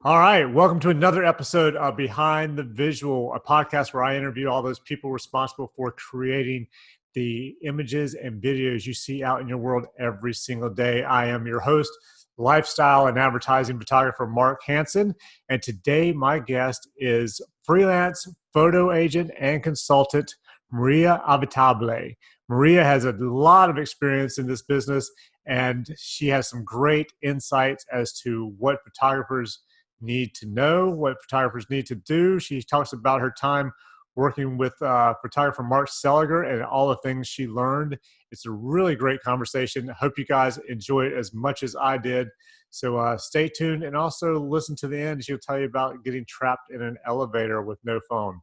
All right. Welcome to another episode of Behind the Visual, a podcast where I interview all those people responsible for creating the images and videos you see out in your world every single day. I am your host, lifestyle and advertising photographer Mark Hansen. And today my guest is freelance photo agent and consultant Maria Avitabile. Maria has a lot of experience in this business, and she has some great insights as to what photographers need to know, what photographers need to do. She talks about her time working with photographer Mark Seliger and all the things she learned. It's a really great conversation. I hope you guys enjoy it as much as I did. So stay tuned and also listen to the end. She'll tell you about getting trapped in an elevator with no phone.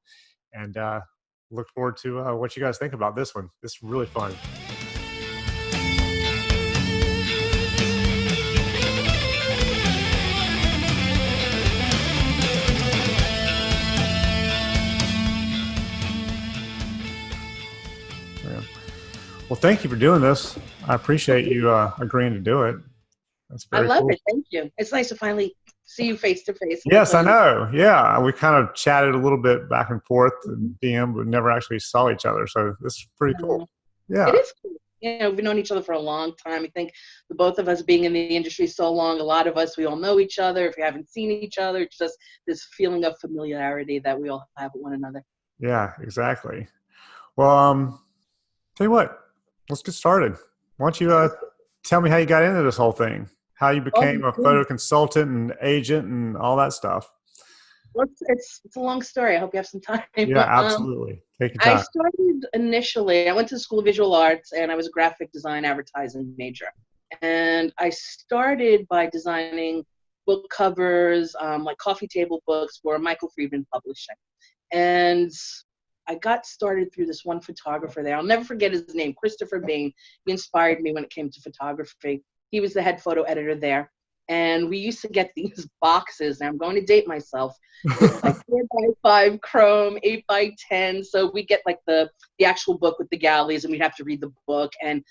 And look forward to what you guys think about this one. This is really fun. Well, thank you for doing this. I appreciate you agreeing to do it. That's very I love cool. it. Thank you. It's nice to finally see you face to face. Yes, I know. Yeah, we kind of chatted a little bit back and forth in DM, but never actually saw each other. So this is pretty cool. Yeah, it is cool. You know, we've known each other for a long time. I think the both of us being in the industry so long, a lot of us, we all know each other. If we haven't seen each other, it's just this feeling of familiarity that we all have with one another. Yeah, exactly. Well, tell you what, let's get started. Why don't you tell me how you got into this whole thing? How you became a photo consultant and agent and all that stuff. Well, it's a long story. I hope you have some time. Yeah, absolutely. Take your time. I started initially, I went to the School of Visual Arts and I was a graphic design advertising major. And I started by designing book covers, like coffee table books for Michael Friedman Publishing. And I got started through this one photographer there. I'll never forget his name, Christopher Bain. He inspired me when it came to photography. He was the head photo editor there. And we used to get these boxes, and I'm going to date myself, with like 4x5 chrome, 8x10. So we get like the actual book with the galleys, and we'd have to read the book. And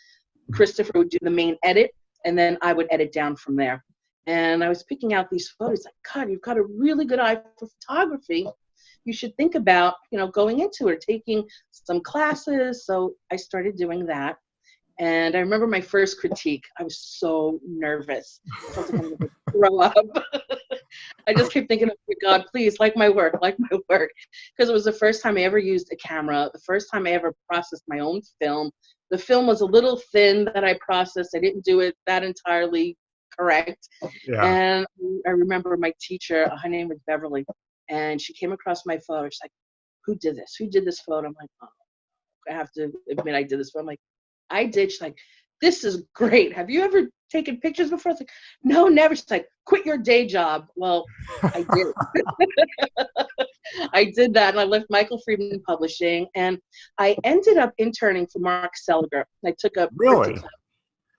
Christopher would do the main edit, and then I would edit down from there. And I was picking out these photos, like, God, you've got a really good eye for photography. You should think about, going into it, taking some classes. So I started doing that. And I remember my first critique. I was so nervous. I felt like I was going to throw up. I just kept thinking, oh my God, please, like my work. Because it was the first time I ever used a camera, the first time I ever processed my own film. The film was a little thin that I processed. I didn't do it that entirely correct. Yeah. And I remember my teacher, her name was Beverly, and she came across my photo. She's like, who did this? Who did this photo? I'm like, oh, I have to admit I did this photo. I'm like, I did. She's like, this is great. Have you ever taken pictures before? I was like, no, never. She's like, quit your day job. Well, I did. I did that, and I left Michael Friedman Publishing, and I ended up interning for Mark Seliger. I took a really?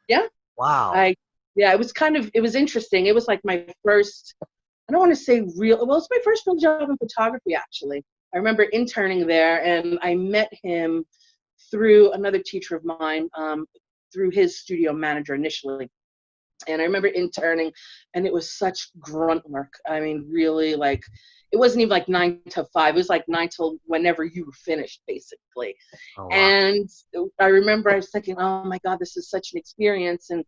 Yeah. Wow. It was interesting. It was like my first, I don't want to say real, well, it's my first real job in photography, actually. I remember interning there, and I met him through another teacher of mine, through his studio manager initially. And I remember interning, and it was such grunt work. I mean, really, like, it wasn't even like 9 to 5. It was like 9 till whenever you were finished, basically. Oh, wow. And I remember I was thinking, oh my God, this is such an experience. And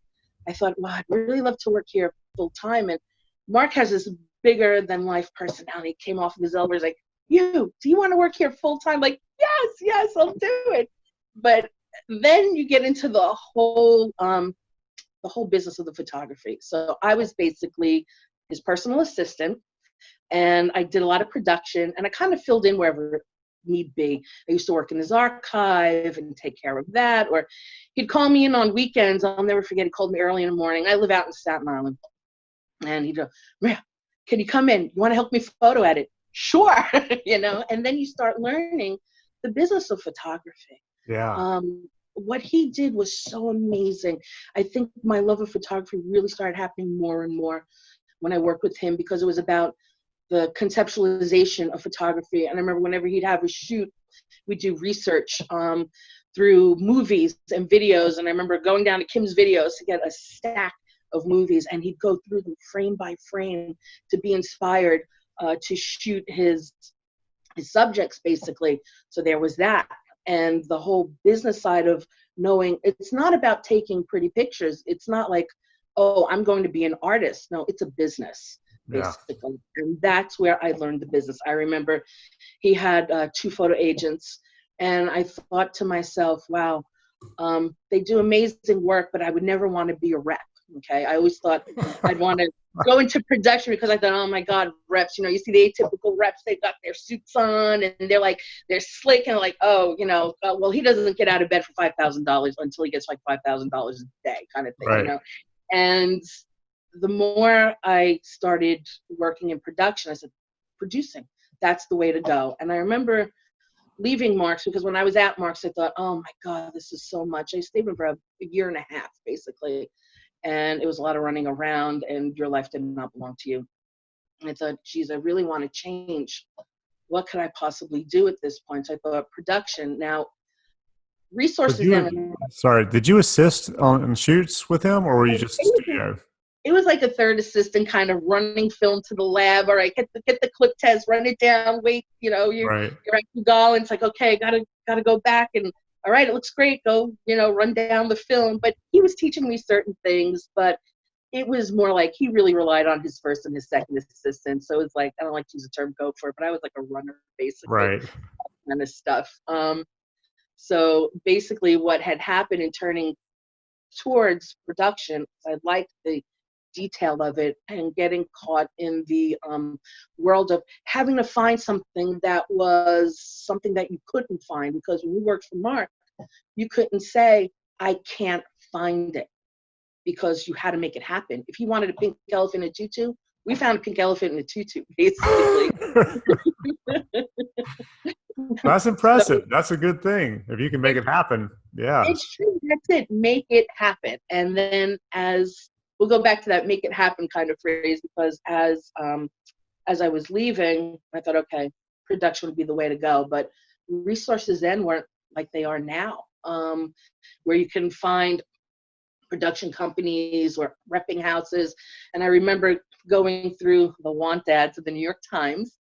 I thought, wow, I'd really love to work here full time. And Mark has this bigger than life personality. He came off of his elbow, like, do you want to work here full time? Like, yes, I'll do it. But then you get into the whole business of the photography. So I was basically his personal assistant, and I did a lot of production, and I kind of filled in wherever need be. I used to work in his archive and take care of that, or he'd call me in on weekends. I'll never forget, he called me early in the morning. I live out in Staten Island, and he'd go, Maria, can you come in? You want to help me photo edit? Sure. And then you start learning the business of photography. Yeah. What he did was so amazing. I think my love of photography really started happening more and more when I worked with him, because it was about the conceptualization of photography. And I remember whenever he'd have a shoot, we'd do research through movies and videos. And I remember going down to Kim's Videos to get a stack of movies, and he'd go through them frame by frame to be inspired to shoot his subjects, basically. So there was that. And the whole business side of knowing it's not about taking pretty pictures. It's not like, oh, I'm going to be an artist. No, it's a business, Yeah. basically. And that's where I learned the business. I remember he had 2 photo agents, and I thought to myself, wow, they do amazing work, but I would never want to be a rep. Okay. I always thought I'd want to go into production because I thought, oh my God, reps, you see the atypical reps, they've got their suits on and they're slick and like, oh, well, he doesn't get out of bed for $5,000 until he gets like $5,000 a day kind of thing, Right. And the more I started working in production, I said, producing, that's the way to go. And I remember leaving Marks because when I was at Marks, I thought, oh my God, this is so much. I stayed with for a year and a half, basically. And it was a lot of running around and your life did not belong to you. And I thought, geez, I really want to change. What could I possibly do at this point? So I thought production. Now, resources. Did you assist on shoots with him or were you just studio? It was like a third assistant kind of running film to the lab. All right, get the clip test, run it down, wait, you're at the go. And it's like, okay, gotta go back and all right, it looks great. Go, run down the film. But he was teaching me certain things, but it was more like he really relied on his first and his second assistant. So it's like, I don't like to use the term gopher, but I was like a runner, basically. Right. Kind of stuff. So basically what had happened in turning towards production, I liked the detail of it and getting caught in the world of having to find something that was something that you couldn't find, because when you worked for Mark, you couldn't say, I can't find it, because you had to make it happen. If you wanted a pink elephant in a tutu, we found a pink elephant in a tutu, basically. That's impressive. So, that's a good thing. If you can make it happen. Yeah. It's true. That's it. Make it happen. And then we'll go back to that make it happen kind of phrase, because as I was leaving, I thought, okay, production would be the way to go. But resources then weren't like they are now, where you can find production companies or repping houses. And I remember going through the want ads of the New York Times.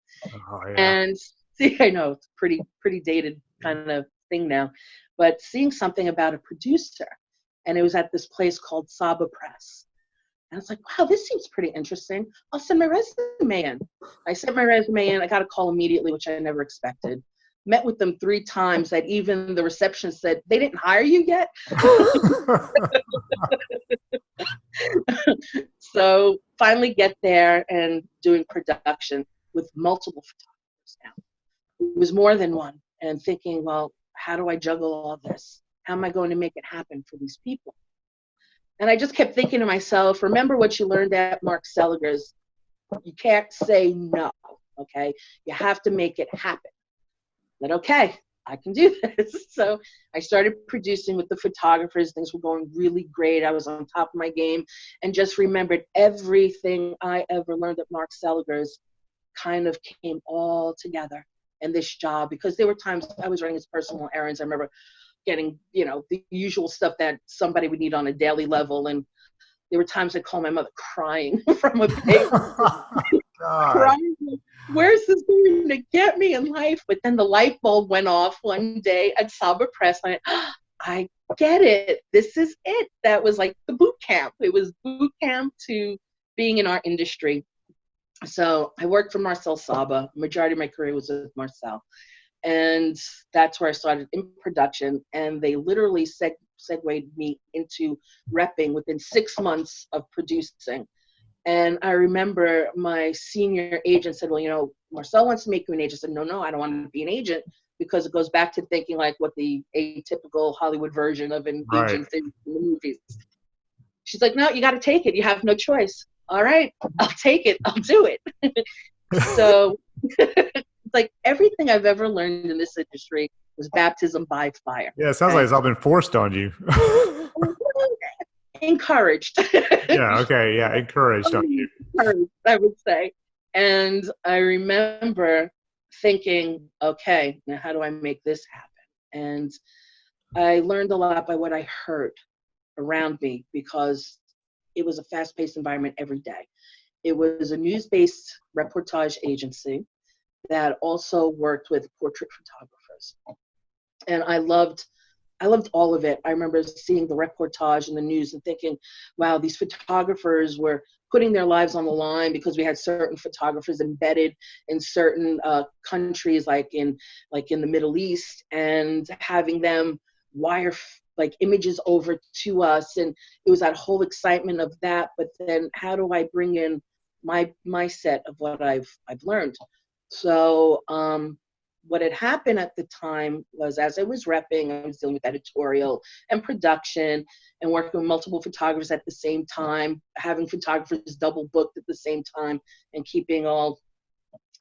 Oh, yeah. And see, I know it's pretty dated kind of thing now, but seeing something about a producer, and it was at this place called Saba Press. And I was like, wow, this seems pretty interesting. I'll send my resume in. I sent my resume in. I got a call immediately, which I never expected. Met with them 3 times that even the receptionist said, they didn't hire you yet? So finally get there and doing production with multiple photographers now. It was more than one. And thinking, well, how do I juggle all this? How am I going to make it happen for these people? And I just kept thinking to myself, remember what you learned at Mark Seliger's. You can't say no, okay? You have to make it happen. But okay, I can do this. So I started producing with the photographers. Things were going really great. I was on top of my game and just remembered everything I ever learned at Mark Seliger's kind of came all together in this job, because there were times I was running his personal errands. I remember getting, the usual stuff that somebody would need on a daily level. And there were times I'd call my mother crying from a big crying, where's this going to get me in life? But then the light bulb went off one day at Saba Press. I went, I get it. This is it. That was like the boot camp. It was boot camp to being in our industry. So I worked for Marcel Saba. Majority of my career was with Marcel. And that's where I started in production. And they literally segued me into repping within 6 months of producing. And I remember my senior agent said, well, Marcel wants to make you an agent. I said, no, I don't want to be an agent, because it goes back to thinking like what the atypical Hollywood version of an agent is in the movies. She's like, no, you got to take it. You have no choice. All right, I'll take it. I'll do it. So it's like everything I've ever learned in this industry was baptism by fire. Yeah, it sounds like it's all been forced on you. Encouraged. Yeah, okay, yeah, encouraged on you. Encouraged, I would say. And I remember thinking, okay, now how do I make this happen? And I learned a lot by what I heard around me, because it was a fast-paced environment every day. It was a news-based reportage agency that also worked with portrait photographers. And I loved all of it. I remember seeing the reportage in the news and thinking, wow, these photographers were putting their lives on the line because we had certain photographers embedded in certain countries, like in the Middle East, and having them wire like images over to us. And it was that whole excitement of that. But then how do I bring in my set of what I've learned? So what had happened at the time was, as I was repping, I was dealing with editorial and production and working with multiple photographers at the same time, having photographers double booked at the same time, and keeping all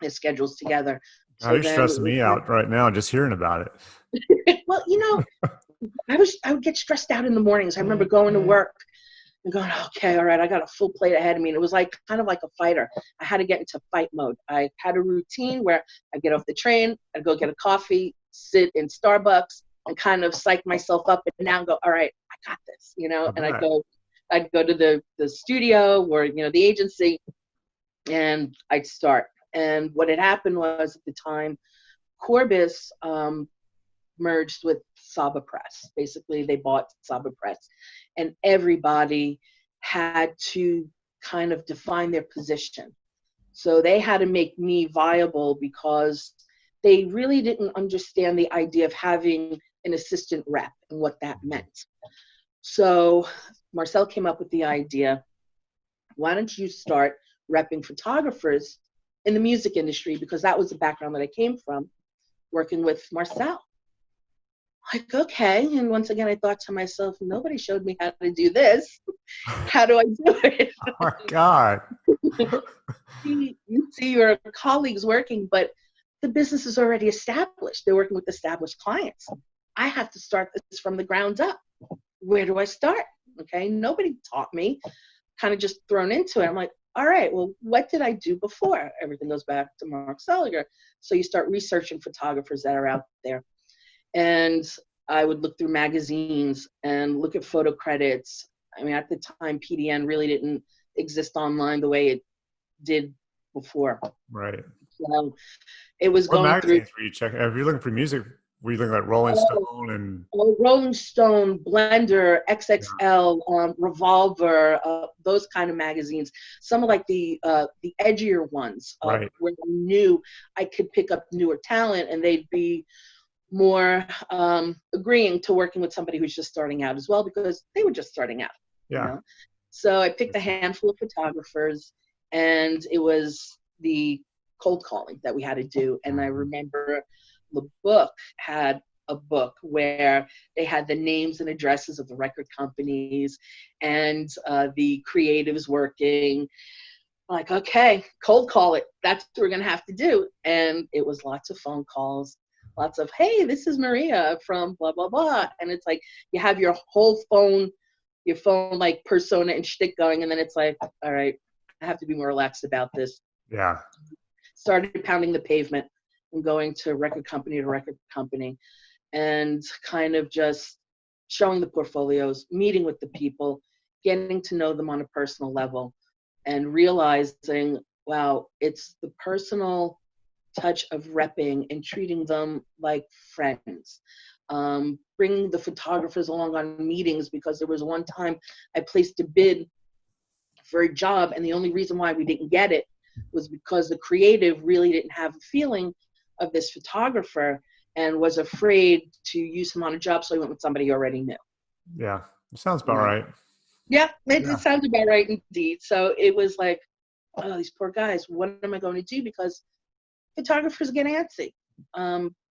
their schedules together. God, So you're then, stressing me out right now just hearing about it. Well, I would get stressed out in the mornings. I remember going to work and going, okay, all right, I got a full plate ahead of me. And it was like kind of like a fighter. I had to get into fight mode. I had a routine where I'd get off the train, I'd go get a coffee, sit in Starbucks, and kind of psych myself up and now go, all right, I got this, and I'd go to the studio or, the agency, and I'd start. And what had happened was, at the time, Corbis merged with Saba Press. Basically, they bought Saba Press, and everybody had to kind of define their position. So they had to make me viable because they really didn't understand the idea of having an assistant rep and what that meant. So Marcel came up with the idea, why don't you start repping photographers in the music industry? Because that was the background that I came from, working with Marcel. Like, okay. And once again, I thought to myself, nobody showed me how to do this. How do I do it? Oh my God. You see your colleagues working, but the business is already established. They're working with established clients. I have to start this from the ground up. Where do I start? Okay. Nobody taught me, kind of just thrown into it. I'm like, all right, well, what did I do before? Everything goes back to Mark Seliger. So you start researching photographers that are out there. And I would look through magazines and look at photo credits. I mean, at the time, PDN really didn't exist online the way it did before. Right. So it was What going through. magazines were you checking? If you're looking for music, were you looking at Rolling Stone and Rolling Stone, Blender, XXL, Revolver, those kind of magazines. Some of like the edgier ones, right, where I knew I could pick up newer talent, and they'd be more agreeing to working with somebody who's just starting out as well, because they were just starting out. yeah, So I picked a handful of photographers, and it was the cold calling that we had to do. And I remember the book had a book where they had the names and addresses of the record companies and the creatives working. Like, okay, cold call it. That's what we're going to have to do. And it was lots of phone calls, lots of, hey, this is Maria from blah, blah, blah. And it's like, you have your whole phone like persona and shtick going. And then it's like, all right, I have to be more relaxed about this. yeah. Started pounding the pavement and going to record company to record company, and kind of just showing the portfolios, meeting with the people, getting to know them on a personal level, and realizing, wow, it's the personal touch of repping and treating them like friends. Bringing the photographers along on meetings, because there was one time I placed a bid for a job, and the only reason why we didn't get it was because the creative really didn't have a feeling of this photographer and was afraid to use him on a job, so he went with somebody he already knew. Yeah, it sounds about right. Yeah, it sounds about right indeed. So it was like, oh, these poor guys, what am I going to do? Because photographers get antsy,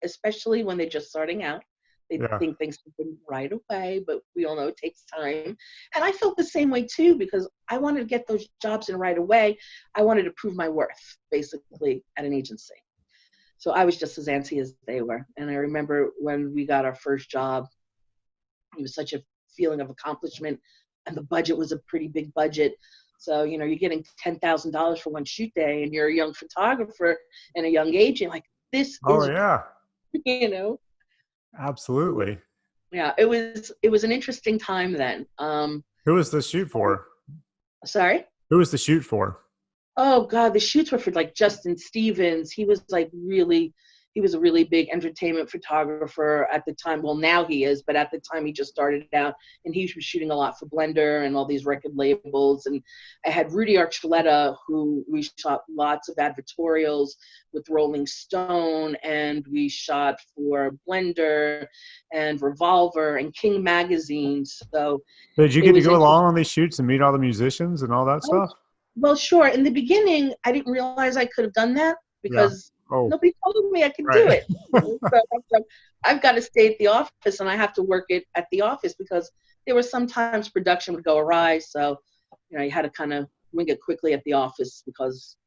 especially when they're just starting out. They think things happen right away, but we all know it takes time. And I felt the same way too, because I wanted to get those jobs in right away. I wanted to prove my worth, basically, at an agency. So I was just as antsy as they were. And I remember when we got our first job, it was such a feeling of accomplishment, and the budget was a pretty big budget. So, you're getting $10,000 for one shoot day, and you're a young photographer and a young agent. Like, this Oh is, yeah, absolutely. Yeah, it was an interesting time then. Who was the shoot for? Sorry? Who was the shoot for? Oh God, the shoots were for like Justin Stevens. He was a really big entertainment photographer at the time. Well, now he is, but at the time he just started out, and he was shooting a lot for Blender and all these record labels. And I had Rudy Archuleta, who we shot lots of advertorials with Rolling Stone, and we shot for Blender and Revolver and King Magazine. So Did you it get to was go interesting. along on these shoots and meet all the musicians and all that stuff? Well, sure. In the beginning, I didn't realize I could have done that Yeah. because Oh, nobody told me I could do right. it. So I've got to stay at the office, and I have to work it at the office because there were sometimes production would go awry. So, you had to kind of wing it quickly at the office because,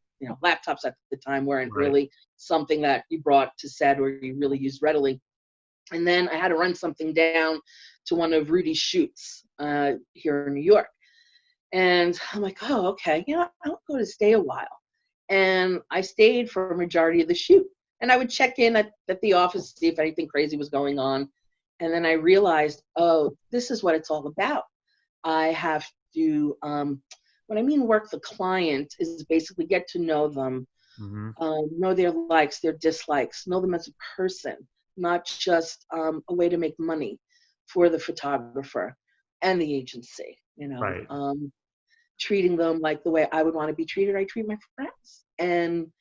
laptops at the time weren't Right. really something that you brought to set or you really used readily. And then I had to run something down to one of Rudy's shoots here in New York. And I'm like, oh, okay, I'll go to stay a while. And I stayed for a majority of the shoot. And I would check in at the office to see if anything crazy was going on. And then I realized, oh, this is what it's all about. I have to, when I mean work the client, is basically get to know them, Hmm. know their likes, their dislikes, know them as a person, not just a way to make money for the photographer and the agency, Right. treating them like the way I would want to be treated. I treat my friends. And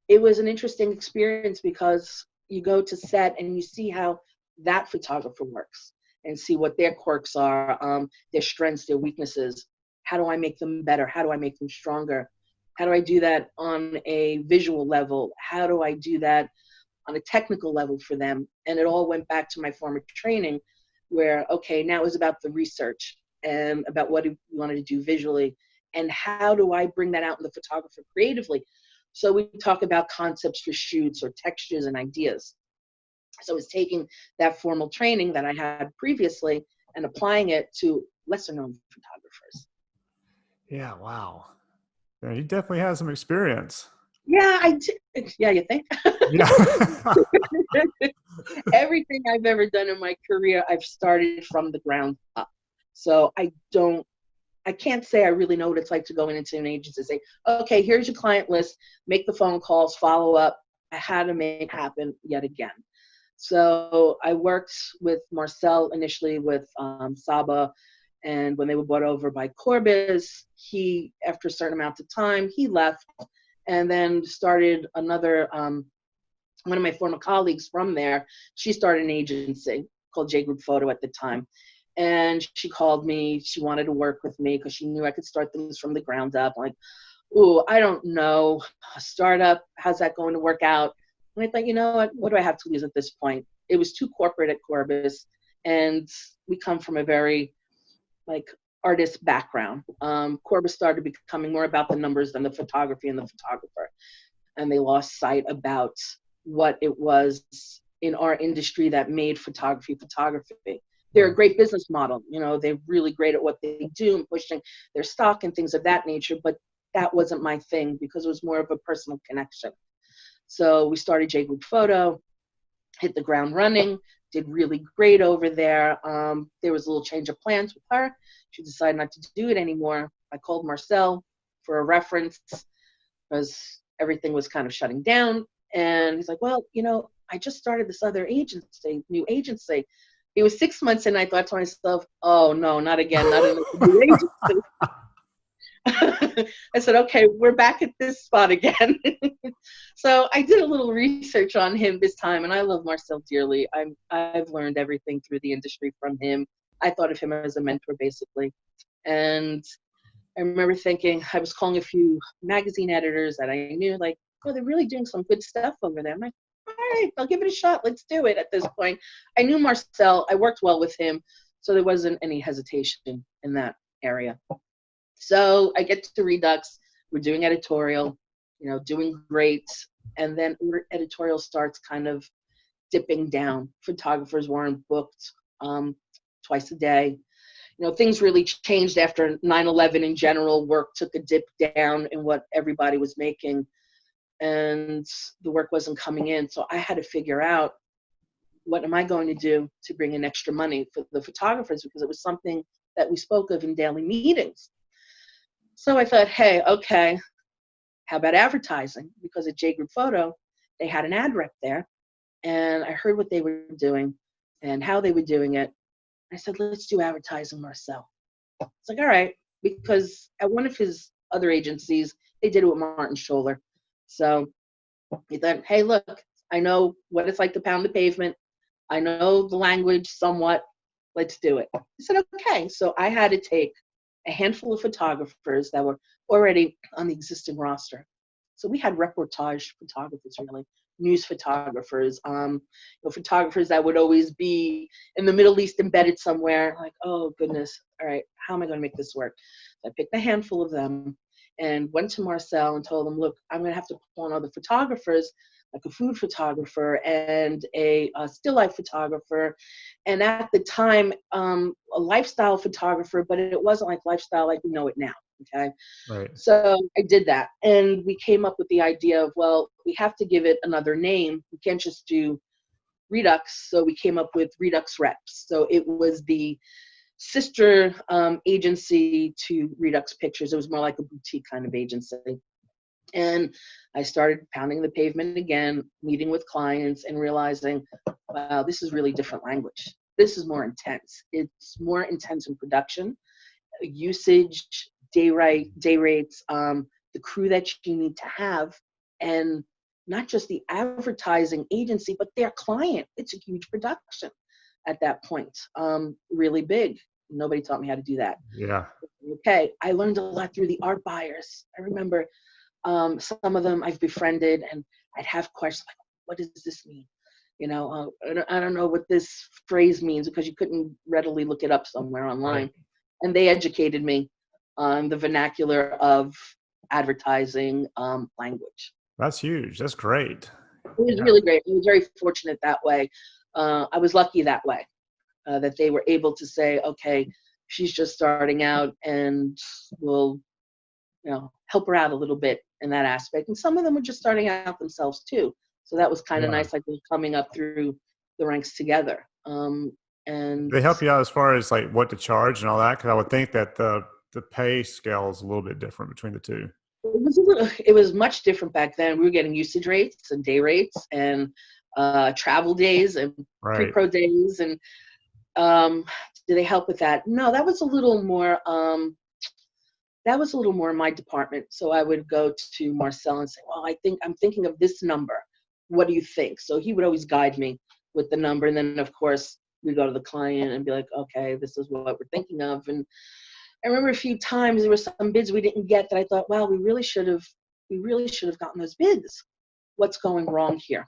it was an interesting experience because you go to set and you see how that photographer works and see what their quirks are, their strengths, their weaknesses. How do I make them better? How do I make them stronger? How do I do that on a visual level? How do I do that on a technical level for them? And it all went back to my former training where, okay, now it was about the research and about what we wanted to do visually and how do I bring that out in the photographer creatively. So we talk about concepts for shoots or textures and ideas. So it's taking that formal training that I had previously and applying it to lesser known photographers. Yeah. Wow. Yeah, you definitely had some experience. Yeah, I did. Yeah, you think? Yeah. Everything I've ever done in my career, I've started from the ground up. So I can't say I really know what it's like to go into an agency and say, okay, here's your client list, make the phone calls, follow up. I had to make it happen yet again. So I worked with Marcel initially with Saba, and when they were bought over by Corbis, he, after a certain amount of time, he left and then started another, one of my former colleagues from there, she started an agency called J Group Photo at the time. And she called me, she wanted to work with me because she knew I could start things from the ground up. I'm like, ooh, I don't know, a startup, how's that going to work out? And I thought, you know what do I have to lose at this point? It was too corporate at Corbis, and we come from a very artist background. Corbis started becoming more about the numbers than the photography and the photographer, and they lost sight about what it was in our industry that made photography. They're a great business model. They're really great at what they do and pushing their stock and things of that nature, but that wasn't my thing because it was more of a personal connection. So we started J Group Photo, hit the ground running, did really great over there. There was a little change of plans with her. She decided not to do it anymore. I called Marcel for a reference because everything was kind of shutting down. And he's like, well, I just started this other agency, new agency. It was 6 months and I thought to myself, oh no, not again, not another new agency. I said, okay, we're back at this spot again. So I did a little research on him this time, and I love Marcel dearly. I've learned everything through the industry from him. I thought of him as a mentor, basically. And I remember thinking, I was calling a few magazine editors that I knew, like, oh, they're really doing some good stuff over there. I'm like, all right, I'll give it a shot. Let's do it at this point. I knew Marcel. I worked well with him, so there wasn't any hesitation in that area. So I get to Redux. We're doing editorial, doing great. And then editorial starts kind of dipping down. Photographers weren't booked twice a day. Things really changed after 9/11 in general. Work took a dip down in what everybody was making, and the work wasn't coming in. So I had to figure out, what am I going to do to bring in extra money for the photographers, because it was something that we spoke of in daily meetings. So I thought, hey, okay, how about advertising? Because at J Group Photo, they had an ad rep there, and I heard what they were doing and how they were doing it. I said, let's do advertising, Marcel. It's like, all right, because at one of his other agencies, they did it with Martin Scholler. So he thought, hey, look, I know what it's like to pound the pavement. I know the language somewhat. Let's do it. I said, okay. So I had to take a handful of photographers that were already on the existing roster. So we had reportage photographers, really, news photographers, photographers that would always be in the Middle East embedded somewhere. Like, oh goodness, all right, how am I going to make this work? So I picked a handful of them and went to Marcel and told him, look, I'm going to have to pull on other photographers, like a food photographer and a still life photographer, and at the time, a lifestyle photographer, but it wasn't like lifestyle like we know it now. Okay. Right. So I did that. And we came up with the idea of, well, we have to give it another name. We can't just do Redux. So we came up with Redux Reps. So it was the sister agency to Redux Pictures. It was more like a boutique kind of agency. And I started pounding the pavement again, meeting with clients and realizing, wow, this is really different language. This is more intense. It's more intense in production, usage, day rates, the crew that you need to have, and not just the advertising agency, but their client. It's a huge production at that point, really big. Nobody taught me how to do that. Yeah. Okay, I learned a lot through the art buyers. I remember some of them I've befriended, and I'd have questions like, what does this mean? I don't know what this phrase means, because you couldn't readily look it up somewhere online. Right. And they educated me on the vernacular of advertising language. That's huge. That's great. It was Yeah. really great. I was very fortunate that way. I was lucky that way, that they were able to say, okay, she's just starting out and we'll help her out a little bit in that aspect. And some of them were just starting out themselves too. So that was kind of nice, like coming up through the ranks together. And They help you out as far as like what to charge and all that? Because I would think that the pay scale is a little bit different between the two. It was much different back then. We were getting usage rates and day rates and travel days and pre-pro days. And did they help with that? No, that was a little more. That was a little more in my department. So I would go to Marcel and say, well, I'm thinking of this number. What do you think? So he would always guide me with the number. And then, of course, we go to the client and be like, okay, this is what we're thinking of. And I remember a few times there were some bids we didn't get that I thought, wow, we really should have gotten those bids. What's going wrong here?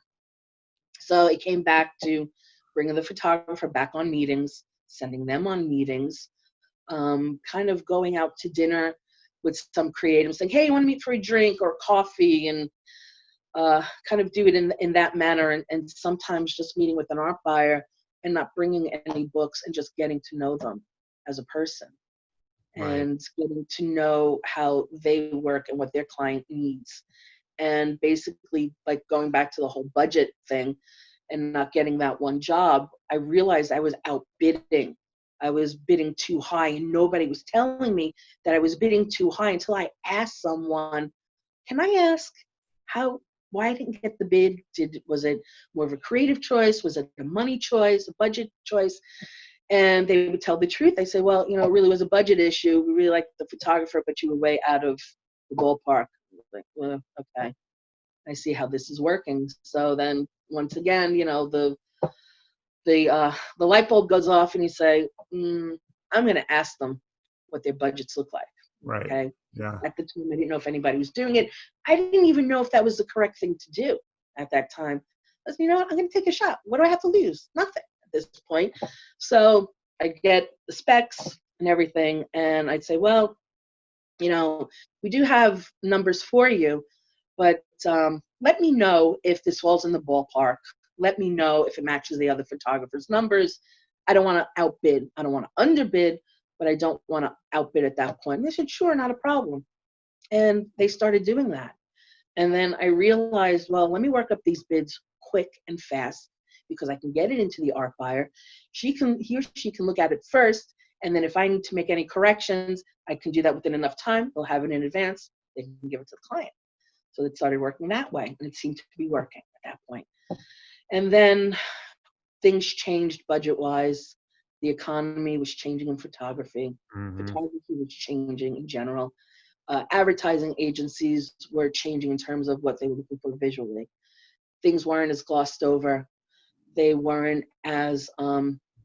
So it came back to bringing the photographer back on meetings, sending them on meetings, kind of going out to dinner with some creatives, saying, hey, you want to meet for a drink or coffee, and kind of do it in that manner. And sometimes just meeting with an art buyer and not bringing any books and just getting to know them as a person. And getting to know how they work and what their client needs. And basically, like going back to the whole budget thing and not getting that one job, I realized I was outbidding. I was bidding too high, and nobody was telling me that I was bidding too high until I asked someone, can I ask why I didn't get the bid? Was it more of a creative choice? Was it a money choice, a budget choice? And they would tell the truth. They say, well, it really was a budget issue. We really liked the photographer, but you were way out of the ballpark. Like, well, okay, I see how this is working. So then once again, the light bulb goes off and you say, I'm going to ask them what their budgets look like. Right. Okay. Yeah. At the time, I didn't know if anybody was doing it. I didn't even know if that was the correct thing to do at that time. I said, I'm going to take a shot. What do I have to lose? Nothing. This point. So I get the specs and everything, and I'd say, well, we do have numbers for you, but let me know if this falls in the ballpark. Let me know if it matches the other photographer's numbers. I don't want to outbid. I don't want to underbid, but I don't want to outbid at that point. And they said, sure, not a problem. And they started doing that. And then I realized, well, let me work up these bids quick and fast, because I can get it into the art buyer. He or she can look at it first, And then if I need to make any corrections, I can do that within enough time. They'll have it in advance. They can give it to the client. So it started working that way, and it seemed to be working at that point. And then things changed budget-wise. The economy was changing in photography. Mm-hmm. Photography was changing in general. Advertising agencies were changing in terms of what they were looking for visually. Things weren't as glossed over. They weren't as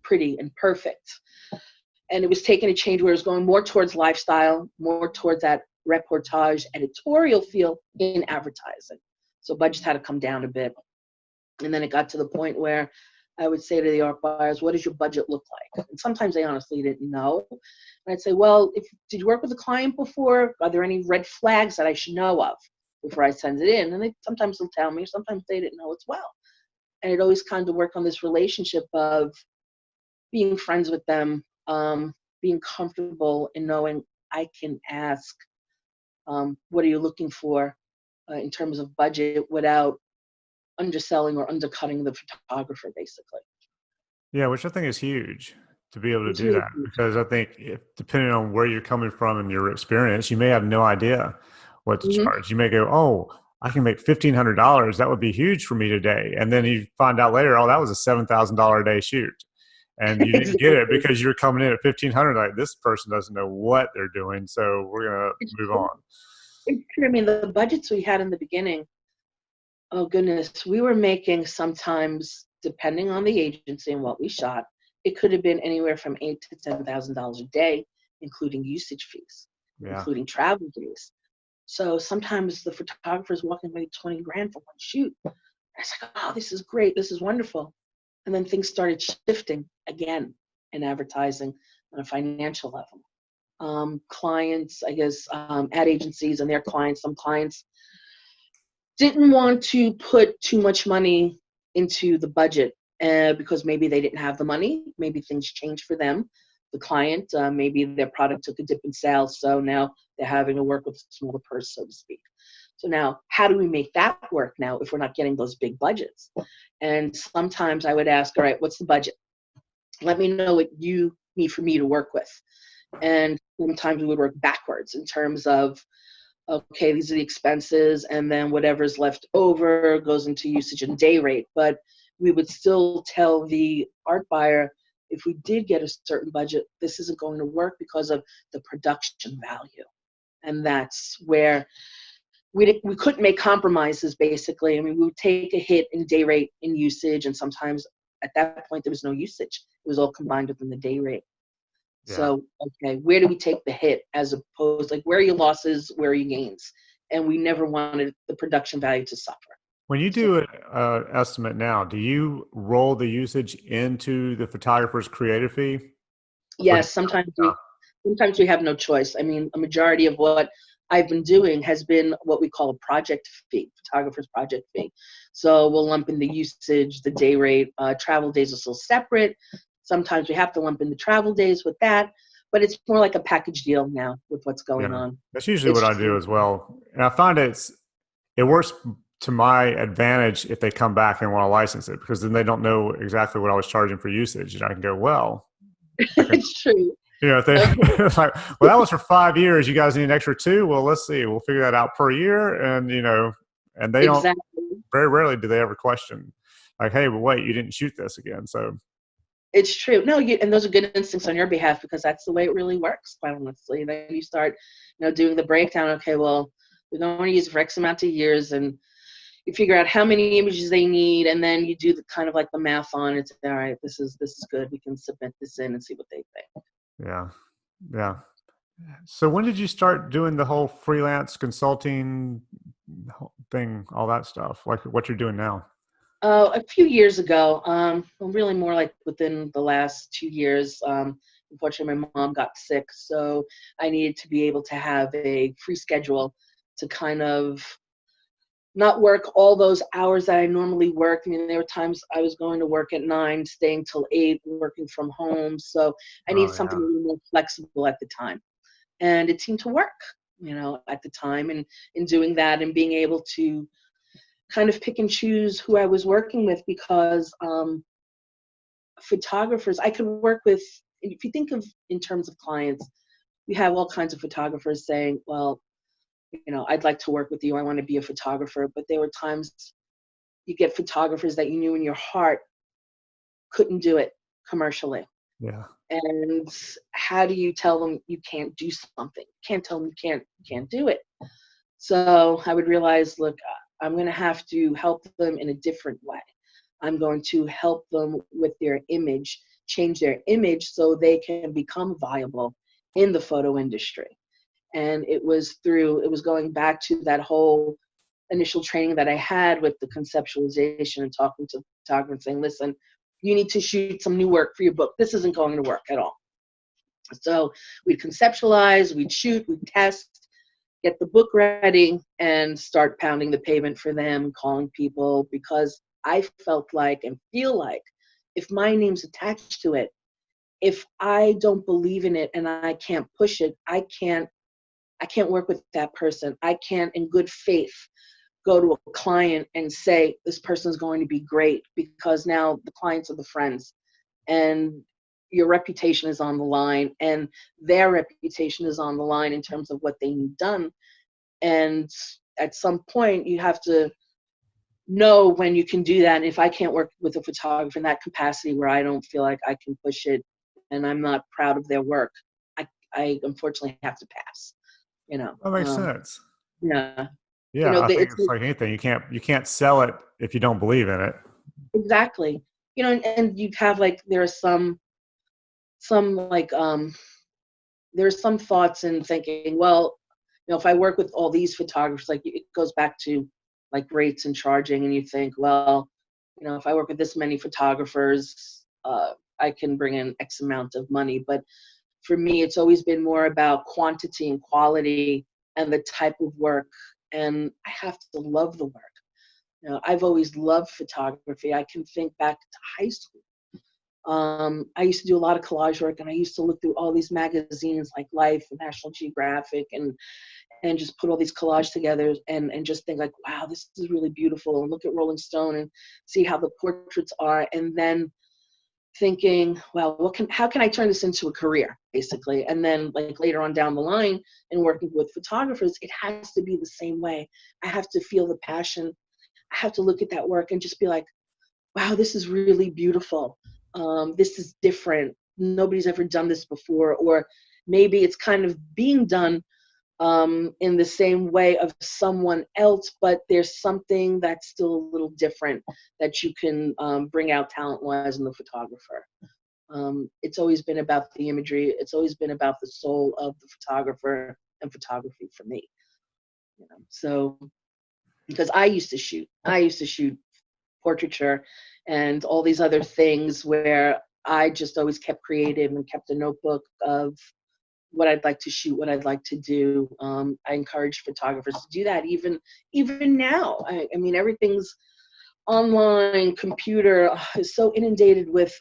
pretty and perfect. And it was taking a change where it was going more towards lifestyle, more towards that reportage, editorial feel in advertising. So budgets had to come down a bit. And then it got to the point where I would say to the art buyers, what does your budget look like? And sometimes they honestly didn't know. And I'd say, well, did you work with a client before? Are there any red flags that I should know of before I send it in? And sometimes they'll tell me, sometimes they didn't know as well. And it always kind of worked on this relationship of being friends with them, being comfortable in knowing I can ask, what are you looking for in terms of budget without underselling or undercutting the photographer, basically. Yeah, which I think is huge to be able to It's do really that, huge. because I think depending on where you're coming from and your experience, you may have no idea what to Mm-hmm. charge. You may go, "Oh, I can make $1,500. That would be huge for me today," and then you find out later, "Oh, that was a $7,000 a day shoot," and you didn't get it Exactly. because you're coming in at 1,500. Like, this person doesn't know what they're doing, so we're gonna It's move true. on. It's true. I mean, the budgets we had in the beginning, oh goodness, we were making sometimes, depending on the agency and what we shot, it could have been anywhere from $8,000 to $10,000 a day, including usage fees, Yeah, including travel days. So sometimes the photographer's walking away 20 grand for one shoot. I was like, oh, this is great. This is wonderful. And then things started shifting again in advertising on a financial level. Clients, I guess, ad agencies and their clients, some clients didn't want to put too much money into the budget because maybe they didn't have the money. Maybe things changed for them. The client, maybe their product took a dip in sales, so now they're having to work with a smaller purse, so to speak. So now, how do we make that work now if we're not getting those big budgets? And sometimes I would ask, all right, what's the budget? Let me know what you need for me to work with. And sometimes we would work backwards in terms of, okay, these are the expenses, and then whatever's left over goes into usage and day rate. But we would still tell the art buyer, if we did get a certain budget, this isn't going to work because of the production value. And that's where we couldn't make compromises, basically. I mean, we would take a hit in day rate in usage, and sometimes at that point there was no usage. It was all combined within the day rate. yeah. So, okay, where do we take the hit as opposed, like, where are your losses, where are your gains? And we never wanted the production value to suffer. When you So, do an estimate now, do you roll the usage into the photographer's creative fee? Or yes, sometimes we have no choice. I mean, a majority of what I've been doing has been what we call a project fee, photographer's project fee. So we'll lump in the usage, the day rate, travel days are still separate. Sometimes we have to lump in the travel days with that, but it's more like a package deal now with what's going yeah, on. that's usually It's what I just, do as well. And I find it works to my advantage if they come back and want to license it, because then they don't know exactly what I was charging for usage, and I can go, well, I can, it's true. if they Uh, it's like, well, that was for 5 years. You guys need an extra two. Well, let's see. We'll figure that out per year, and and they don't. exactly. Very rarely do they ever question, like, hey, but wait, you didn't shoot this again. So It's true. No, and those are good instincts on your behalf because that's the way it really works, quite honestly. Then you start, doing the breakdown. Okay, well, we're going to use for X amount of years, and you figure out how many images they need, and then you do the kind of like the math on it. All right, this is good. We can submit this in and see what they think. yeah, yeah. So when did you start doing the whole freelance consulting thing, all that stuff, like what you're doing now? A few years ago, well, really more like within the last 2 years. Unfortunately, my mom got sick, so I needed to be able to have a free schedule to kind of not work all those hours that I normally work. I mean, there were times I was going to work at 9, staying till 8, working from home. So I Oh needed something a yeah, little more flexible at the time. And it seemed to work, at the time. And in doing that and being able to kind of pick and choose who I was working with because photographers, I could work with if you think of in terms of clients, we have all kinds of photographers saying, well, I'd like to work with you. I want to be a photographer. But there were times you get photographers that you knew in your heart couldn't do it commercially. Yeah. And how do you tell them you can't do something? You can't tell them you can't do it. So I would realize, look, I'm going to have to help them in a different way. I'm going to help them with their image, change their image so they can become viable in the photo industry. And it was going back to that whole initial training that I had with the conceptualization and talking to the photographer and saying, listen, you need to shoot some new work for your book. This isn't going to work at all. So we'd conceptualize, we'd shoot, we'd test, get the book ready, and start pounding the pavement for them, calling people, because I felt like and feel like if my name's attached to it, if I don't believe in it and I can't push it, I can't work with that person. I can't in good faith go to a client and say, this person's going to be great, because now the clients are the friends and your reputation is on the line and their reputation is on the line in terms of what they need done. And at some point you have to know when you can do that. And if I can't work with a photographer in that capacity where I don't feel like I can push it and I'm not proud of their work, I unfortunately have to pass, That makes sense. Yeah. Yeah, I think it's like anything. You can't sell it if you don't believe in it. Exactly. And you have there are some there's some thoughts in thinking, well, if I work with all these photographers, it goes back to rates and charging, and you think, well, if I work with this many photographers, I can bring in X amount of money. But for me, it's always been more about quantity and quality and the type of work. And I have to love the work. I've always loved photography. I can think back to high school. I used to do a lot of collage work, and I used to look through all these magazines like Life and National Geographic and just put all these collages together and just think wow, this is really beautiful. And look at Rolling Stone and see how the portraits are. And then thinking, well, how can I turn this into a career, basically? And then later on down the line and working with photographers, it has to be the same way. I have to feel the passion. I have to look at that work and just be like, wow, this is really beautiful. This is different. Nobody's ever done this before. Or maybe it's kind of being done in the same way of someone else, but there's something that's still a little different that you can bring out talent-wise in the photographer. It's always been about the imagery. It's always been about the soul of the photographer and photography for me. So because I used to shoot portraiture and all these other things where I just always kept creative and kept a notebook of what I'd like to shoot, what I'd like to do. I encourage photographers to do that even now. I mean, everything's online, computer is so inundated with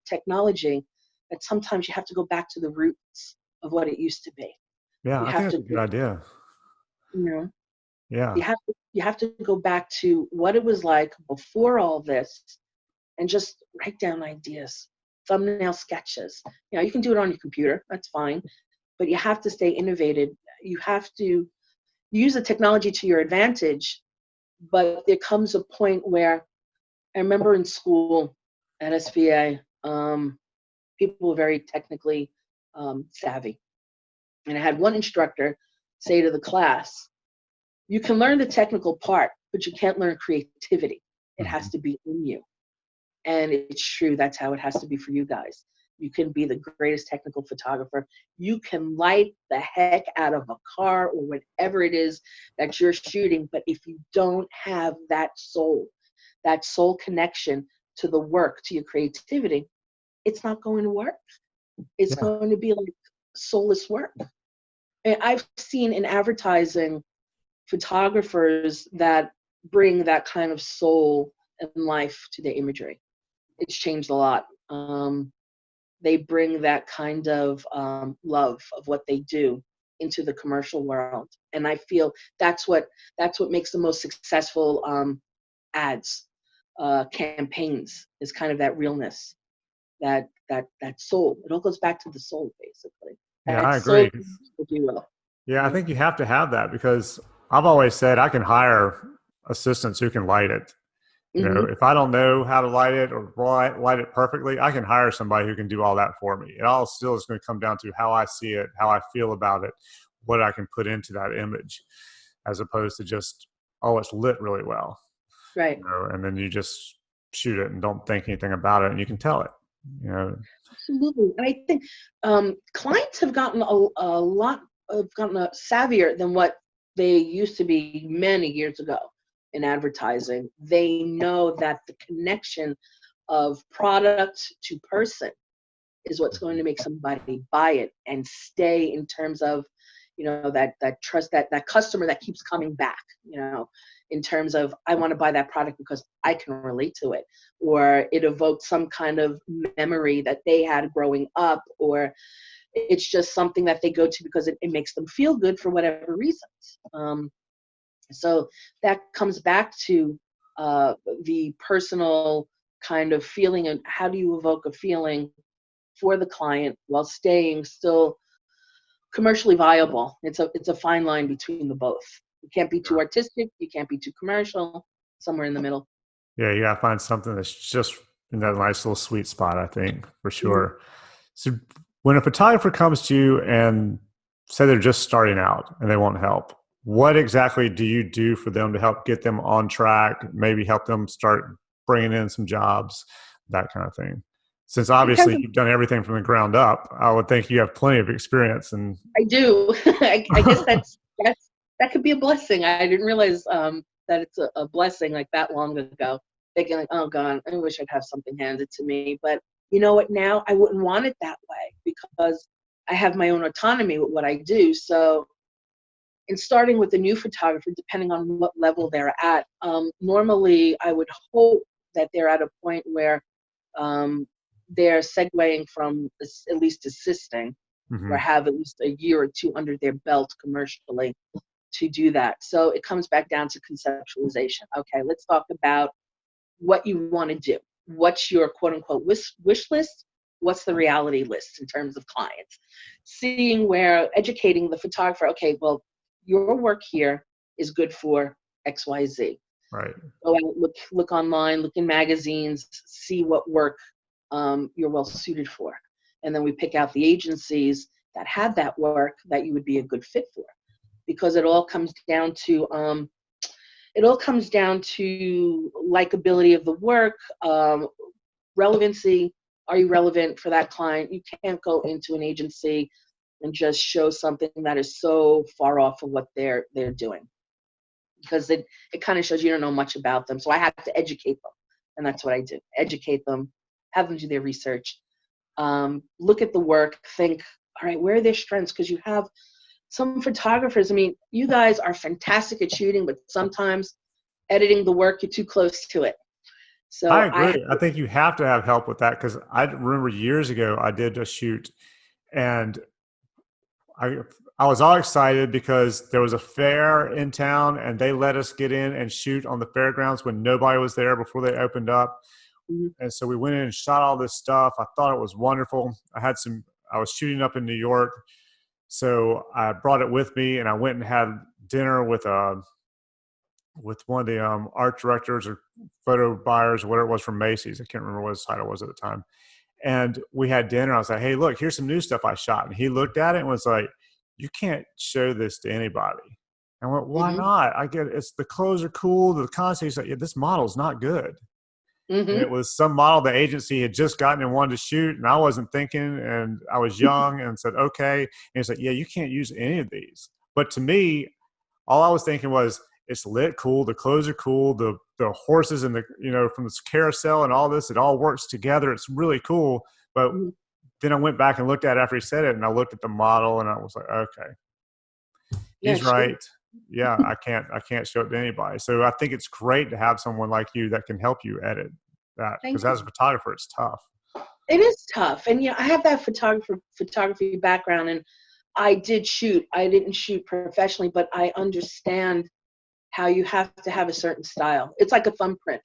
technology that sometimes you have to go back to the roots of what it used to be. Yeah, You I have think to, that's a good idea. Yeah. You have to go back to what it was like before all this and just write down ideas, thumbnail sketches. You can do it on your computer, that's fine, but you have to stay innovative. You have to use the technology to your advantage, but there comes a point where, I remember in school at SVA, people were very technically savvy. And I had one instructor say to the class, you can learn the technical part, but you can't learn creativity. It has to be in you. And it's true, that's how it has to be for you guys. You can be the greatest technical photographer. You can light the heck out of a car or whatever it is that you're shooting, but if you don't have that soul connection to the work, to your creativity, it's not going to work. It's going to be like soulless work. And I've seen in advertising photographers that bring that kind of soul and life to their imagery. It's changed a lot. They bring that kind of love of what they do into the commercial world, and I feel that's what makes the most successful ads, campaigns, is kind of that realness. that soul. It all goes back to the soul, basically. Yeah, That I soul, agree. if you will. Yeah, I think you have to have that because I've always said I can hire assistants who can light it. You know, Mm-hmm. if I don't know how to light it or light it perfectly, I can hire somebody who can do all that for me. It all still is going to come down to how I see it, how I feel about it, what I can put into that image, as opposed to just, oh, it's lit really well, Right. you know, and then you just shoot it and don't think anything about it, and you can tell it, you know. Absolutely. And I think clients have gotten a lot, have gotten savvier than what they used to be many years ago in advertising. They know that the connection of product to person is what's going to make somebody buy it and stay, in terms of, that trust, that customer that keeps coming back, in terms of, I want to buy that product because I can relate to it, or it evoked some kind of memory that they had growing up, or it's just something that they go to because it makes them feel good for whatever reasons. So that comes back to the personal kind of feeling, and how do you evoke a feeling for the client while staying still commercially viable. It's a fine line between the both. You can't be too artistic, you can't be too commercial, somewhere in the middle. Yeah, you got to find something that's just in that nice little sweet spot, I think, for Mhm. sure. So when a photographer comes to you and say they're just starting out and they want help, what exactly do you do for them to help get them on track, maybe help them start bringing in some jobs, that kind of thing? Since In terms obviously of, you've done everything from the ground up, I would think you have plenty of experience. And I do. I guess that could be a blessing. I didn't realize that it's a blessing like that long ago. Thinking like, oh God, I wish I'd have something handed to me. But you know what? Now I wouldn't want it that way because I have my own autonomy with what I do. So in starting with a new photographer, depending on what level they're at, normally I would hope that they're at a point where um, they're segueing from at least assisting, or mhm, have at least a year or two under their belt commercially to do that. So it comes back down to conceptualization. Okay, let's talk about what you want to do. What's your quote unquote wish list? What's the reality list in terms of clients? Seeing where, educating the photographer, okay, well, your work here is good for XYZ. right. Go out, look online, look in magazines, see what work you're well suited for. And then we pick out the agencies that have that work that you would be a good fit for. Because it all comes down to likability of the work, relevancy. Are you relevant for that client? You can't go into an agency and just show something that is so far off of what they're doing, because it kind of shows you don't know much about them. So I have to educate them, and that's what I do. Educate them, have them do their research, look at the work, think, all right, where are their strengths? Because you have some photographers, I mean, you guys are fantastic at shooting, but sometimes editing the work, you're too close to it. I So agree. I think you have to have help with that because I remember years ago I did a shoot and I I was all excited because there was a fair in town and they let us get in and shoot on the fairgrounds when nobody was there before they opened up. mhm, And so we went in and shot all this stuff. I thought it was wonderful. I was shooting up in New York. So I brought it with me and I went and had dinner with one of the art directors or photo buyers or whatever it was from Macy's. I can't remember what his title was at the time. And we had dinner. I was like, hey, look, here's some new stuff I shot. And he looked at it and was like, you can't show this to anybody. I went, why mhm, not? I get it. It's the clothes are cool. The concept. He's like, yeah, this model's not good. And mhm, it was some model the agency had just gotten and wanted to shoot. And I wasn't thinking, and I was young and said, okay. And he's like, yeah, you can't use any of these. But to me, all I was thinking was, it's lit cool. The clothes are cool. The horses and the, from this carousel and all this, it all works together. It's really cool. But mhm. then I went back and looked at it after he said it, and I looked at the model, and I was like, okay, Yeah, he's sure. right. Yeah, I can't show it to anybody. So I think it's great to have someone like you that can help you edit that because Thank as a you. photographer, it's tough. It is tough, and I have that photography background, and I did shoot. I didn't shoot professionally, but I understand how you have to have a certain style. It's like a thumbprint.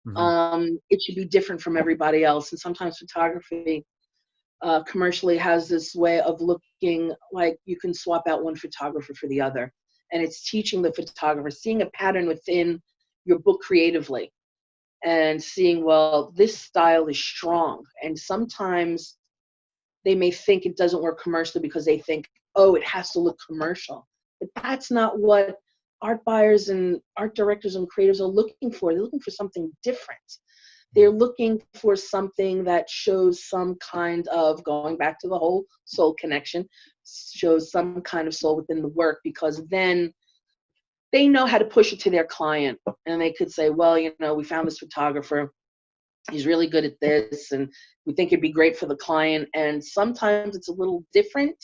Hmm. It should be different from everybody else. And sometimes photography commercially has this way of looking like you can swap out one photographer for the other. And it's teaching the photographer, seeing a pattern within your book creatively and seeing, well, this style is strong. And sometimes they may think it doesn't work commercially because they think, oh, it has to look commercial. But that's not what art buyers and art directors and creators are looking for. They're looking for something different. They're looking for something that shows some kind of, going back to the whole soul connection, shows some kind of soul within the work, because then they know how to push it to their client. And they could say, well, you know, we found this photographer. He's really good at this, and we think it'd be great for the client. And sometimes it's a little different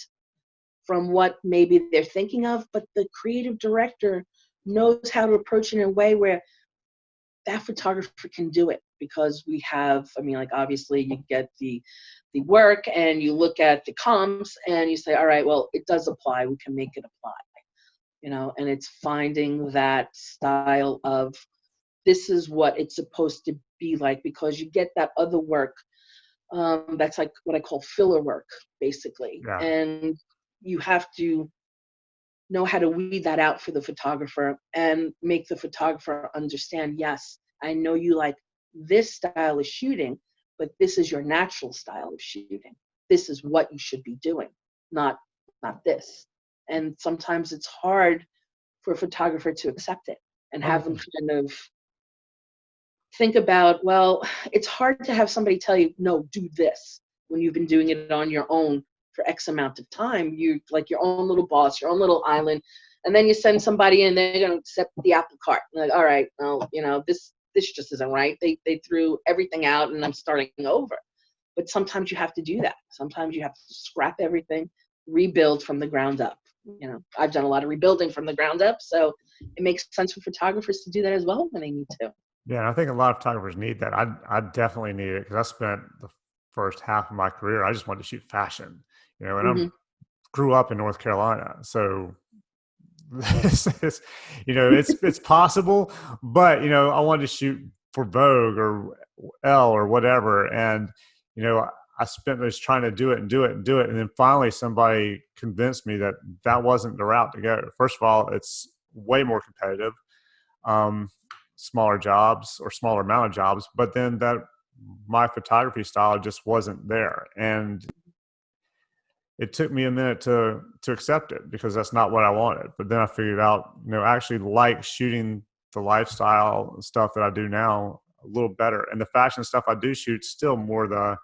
from what maybe they're thinking of, but the creative director knows how to approach it in a way where that photographer can do it, because we have, I mean, like, obviously you get the work and you look at the comps and you say, all right, well, it does apply. We can make it apply, you know, and it's finding that style of, this is what it's supposed to be like, because you get that other work that's like what I call filler work, basically. Yeah. And you have to know how to weed that out for the photographer and make the photographer understand, yes, I know you like this style of shooting, but this is your natural style of shooting. This is what you should be doing, not this. And sometimes it's hard for a photographer to accept it and have them kind of think about, well, it's hard to have somebody tell you, no, do this, when you've been doing it on your own for X amount of time. You like your own little boss, your own little island. And then you send somebody in, they're going to accept the apple cart. Like, all right, well, you know, this just isn't right. They threw everything out and I'm starting over. But sometimes you have to do that. Sometimes you have to scrap everything, rebuild from the ground up. You know, I've done a lot of rebuilding from the ground up. So it makes sense for photographers to do that as well when they need to. Yeah, and I think a lot of photographers need that. I definitely need it because I spent the first half of my career, I just wanted to shoot fashion, you know, and I Mm-hmm. grew up in North Carolina. So it's, you know, it's possible, but, you know, I wanted to shoot for Vogue or Elle or whatever. And, you know, I spent those trying to do it and do it and do it. And then finally somebody convinced me that that wasn't the route to go. First of all, it's way more competitive. Um, Smaller jobs or smaller amount of jobs, but then that my photography style just wasn't there. And it took me a minute to accept it because that's not what I wanted. But then I figured out, you know, I actually like shooting the lifestyle stuff that I do now a little better. And the fashion stuff I do shoot still more the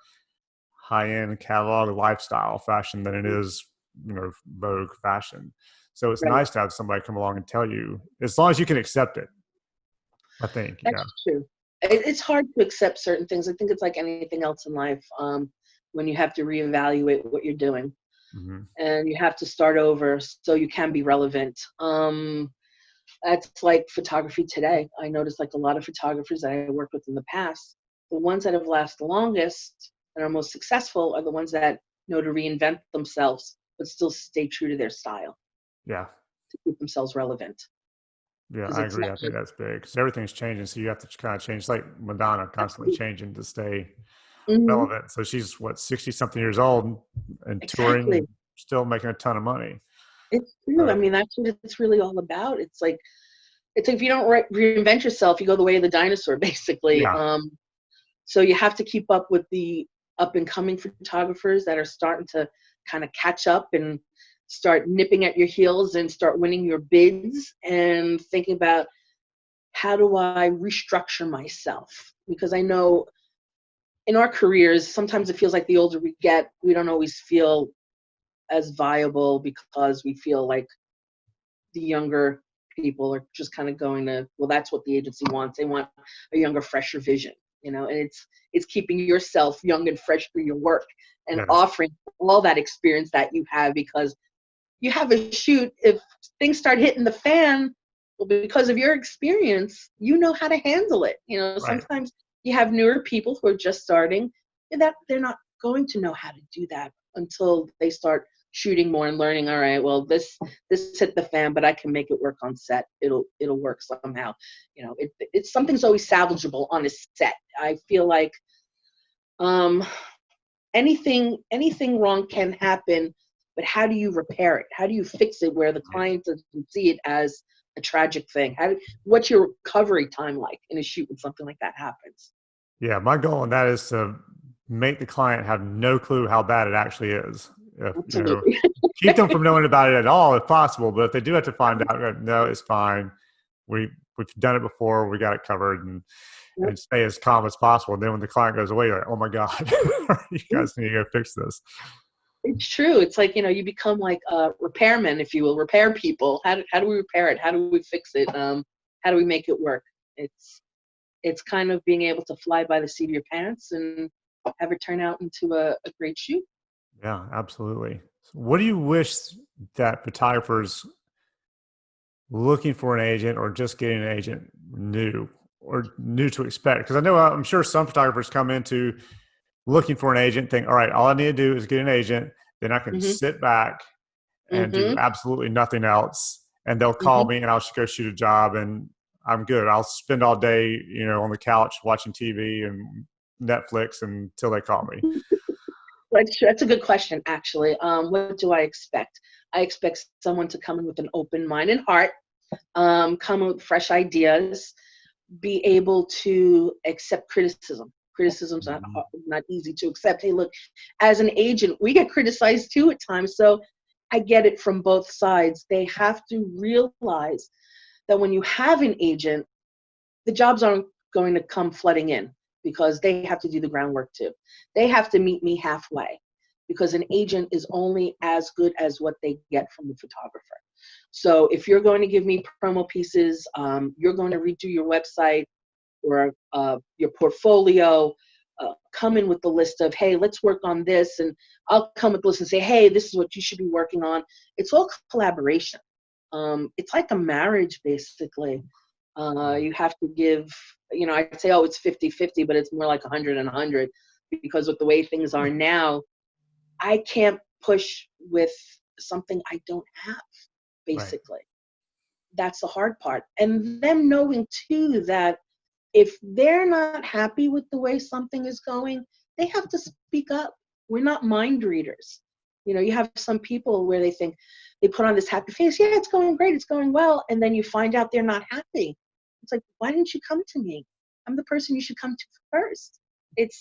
high-end catalog lifestyle fashion than it is, you know, Vogue fashion. So it's Right. nice to have somebody come along and tell you, as long as you can accept it, I think. Yeah. That's true. It's hard to accept certain things. I think it's like anything else in life, when you have to reevaluate what you're doing Mm-hmm. and you have to start over so you can be relevant. That's like photography today. I noticed like a lot of photographers that I worked with in the past, the ones that have lasted the longest and are most successful are the ones that know to reinvent themselves, but still stay true to their style Yeah. to keep themselves relevant. Yeah, Because I it's agree. not I think that's big because everything's changing. So you have to kind of change, like Madonna constantly just, changing to stay mm-hmm, relevant. So she's what, 60 something years old and touring exactly. and still making a ton of money. It's true. I So mean, that's what it's really all about. It's like if you don't reinvent yourself, you go the way of the dinosaur, basically. yeah, So you have to keep up with the up and coming photographers that are starting to kind of catch up and start nipping at your heels and start winning your bids and thinking about, how do I restructure myself? Because I know in our careers, sometimes it feels like the older we get, we don't always feel as viable because we feel like the younger people are just kind of going to, well, that's what the agency wants. They want a younger, fresher vision, you know, and it's keeping yourself young and fresh for your work and yes, offering all that experience that you have, because you have a shoot, if things start hitting the fan, well, because of your experience, you know how to handle it. You know, right. sometimes you have newer people who are just starting, and that they're not going to know how to do that until they start shooting more and learning, all right, well, this hit the fan, but I can make it work on set. It'll work somehow. It's something's always salvageable on a set. I feel like anything wrong can happen, but how do you repair it? How do you fix it where the client doesn't see it as a tragic thing? What's your recovery time like in a shoot when something like that happens? Yeah, my goal in that is to make the client have no clue how bad it actually is. Absolutely. Keep them from knowing about it at all if possible. But if they do have to find out, no, it's fine. We've done it before. We got it covered, and stay as calm as possible. And then when the client goes away, you're like, oh my God, you guys need to go fix this. It's true. It's like, you become like a repairman, if you will, repair people. How do we repair it? How do we fix it? How do we make it work? It's kind of being able to fly by the seat of your pants and have it turn out into a great shoot. Yeah, absolutely. What do you wish that photographers looking for an agent or just getting an agent knew to expect? Because I'm sure some photographers come into looking for an agent, think, all right, all I need to do is get an agent, then I can sit back and do absolutely nothing else. And they'll call me and I'll just go shoot a job and I'm good. I'll spend all day, on the couch watching TV and Netflix until they call me. That's a good question, actually. What do I expect? I expect someone to come in with an open mind and heart, come in with fresh ideas, be able to accept criticism. Criticism's not easy to accept. Hey, look, as an agent, we get criticized too at times. So I get it from both sides. They have to realize that when you have an agent, the jobs aren't going to come flooding in because they have to do the groundwork too. They have to meet me halfway because an agent is only as good as what they get from the photographer. So if you're going to give me promo pieces, you're going to redo your website or your portfolio, come in with the list of, hey, let's work on this. And I'll come with the list and say, hey, this is what you should be working on. It's all collaboration. It's like a marriage, basically. You have to give, I'd say, oh, it's 50-50, but it's more like 100 and 100 because with the way things are now, I can't push with something I don't have, basically. Right. That's the hard part. And them knowing, too, that if they're not happy with the way something is going, they have to speak up. We're not mind readers. You have some people where they think they put on this happy face. Yeah, it's going great. It's going well. And then you find out they're not happy. It's like, why didn't you come to me? I'm the person you should come to first. It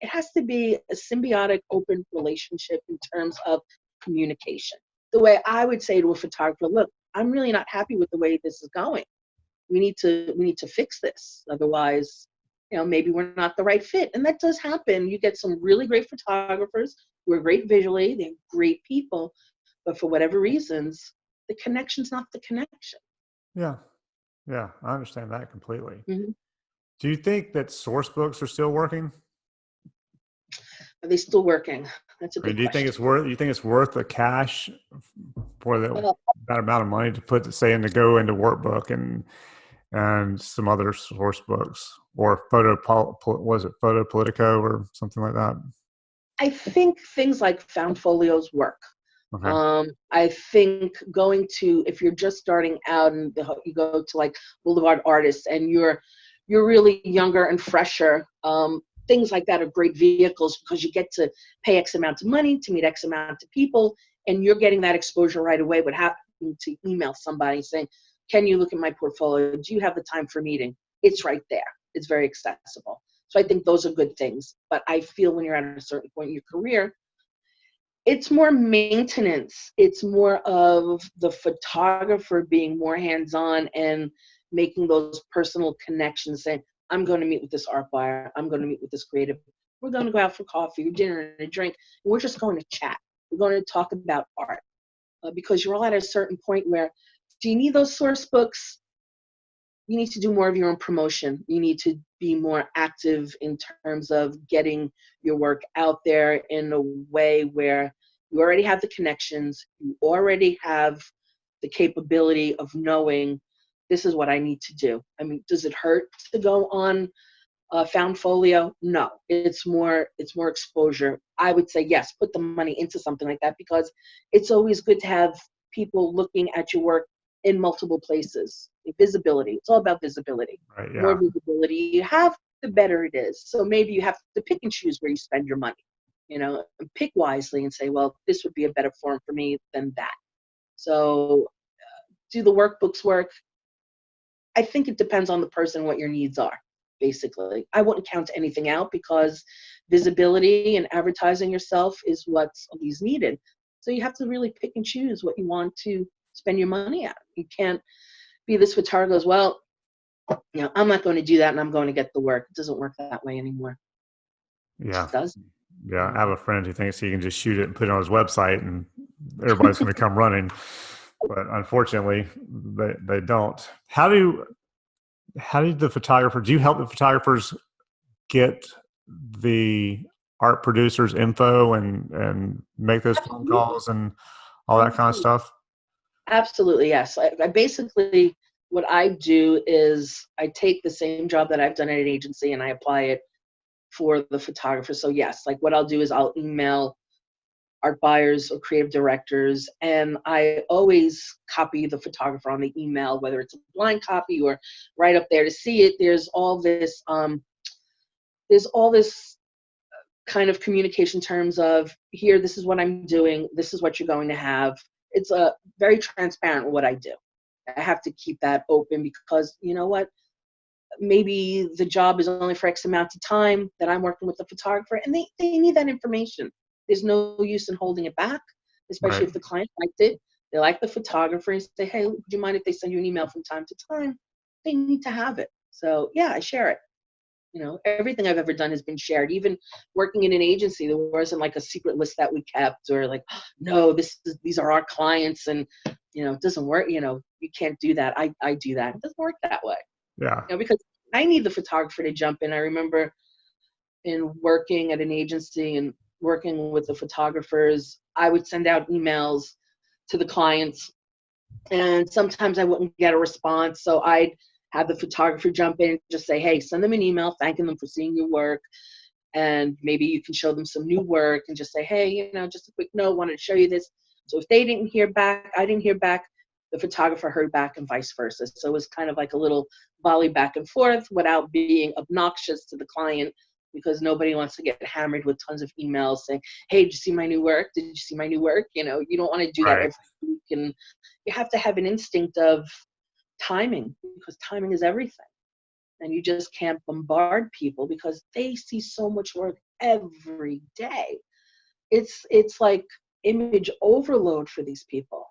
has to be a symbiotic, open relationship in terms of communication. The way I would say to a photographer, look, I'm really not happy with the way this is going. We need to fix this. Otherwise, maybe we're not the right fit. And that does happen. You get some really great photographers who are great visually. They're great people. But for whatever reasons, the connection's not the connection. Yeah. Yeah, I understand that completely. Mm-hmm. Do you think that source books are still working? Are they still working? That's a good question. Do you think it's worth the cash for that amount of money to put, say, go into workbook and some other source books or Photo Politico or something like that? I think things like found folios work. Okay. I think if you're just starting out and you go to like Boulevard Artists and you're really younger and fresher, things like that are great vehicles because you get to pay X amount of money to meet X amount of people and you're getting that exposure right away. But having to email somebody saying, can you look at my portfolio? Do you have the time for a meeting? It's right there. It's very accessible. So I think those are good things. But I feel when you're at a certain point in your career, it's more maintenance. It's more of the photographer being more hands-on and making those personal connections, saying, I'm going to meet with this art buyer. I'm going to meet with this creative. We're going to go out for coffee or dinner and a drink. And we're just going to chat. We're going to talk about art because you're all at a certain point where, do you need those source books? You need to do more of your own promotion. You need to be more active in terms of getting your work out there in a way where you already have the connections, you already have the capability of knowing this is what I need to do. I mean, does it hurt to go on Found folio, no. It's more exposure. I would say yes, put the money into something like that, because it's always good to have people looking at your work in multiple places. Visibility. It's all about visibility. Right. The more Yeah. visibility you have, the better it is. So maybe you have to pick and choose where you spend your money, and pick wisely and say, well, this would be a better form for me than that. So do the workbooks work? I think it depends on the person, what your needs are, basically. I wouldn't count anything out, because visibility and advertising yourself is what's always needed. So you have to really pick and choose what you want to spend your money at. You can't be this photographer goes, well, I'm not going to do that and I'm going to get the work. It doesn't work that way anymore. It Yeah. just doesn't. Yeah. I have a friend who thinks he can just shoot it and put it on his website and everybody's going to come running. But unfortunately, they don't. Do you help the photographers get the art producers info and make those phone Absolutely. calls and all that kind of stuff? Absolutely, yes. I basically, what I do is I take the same job that I've done at an agency and I apply it for the photographer. So yes, like what I'll do is I'll email art buyers or creative directors, and I always copy the photographer on the email, whether it's a blind copy or right up there to see it. There's all this kind of communication terms of, here, this is what I'm doing, this is what you're going to have. It's a very transparent what I do. I have to keep that open, because you know what? Maybe the job is only for X amount of time that I'm working with the photographer, and they need that information. There's no use in holding it back, especially Right. if the client liked it. They like the photographer and say, hey, would you mind if they send you an email from time to time? They need to have it. So yeah, I share it. Everything I've ever done has been shared. Even working in an agency, there wasn't like a secret list that we kept, or like, no, these are our clients, and it doesn't work. You can't do that. I do that. It doesn't work that way. Yeah. Because I need the photographer to jump in. I remember in working at an agency and working with the photographers, I would send out emails to the clients, and sometimes I wouldn't get a response. So I'd have the photographer jump in and just say, hey, send them an email thanking them for seeing your work. And maybe you can show them some new work and just say, hey, just a quick note, wanted to show you this. So if they didn't hear back, I didn't hear back, the photographer heard back, and vice versa. So it was kind of like a little volley back and forth without being obnoxious to the client, because nobody wants to get hammered with tons of emails saying, hey, did you see my new work? Did you see my new work? You don't want to do that Right. every week. And you have to have an instinct of timing, because timing is everything. And you just can't bombard people, because they see so much work every day. It's like image overload for these people.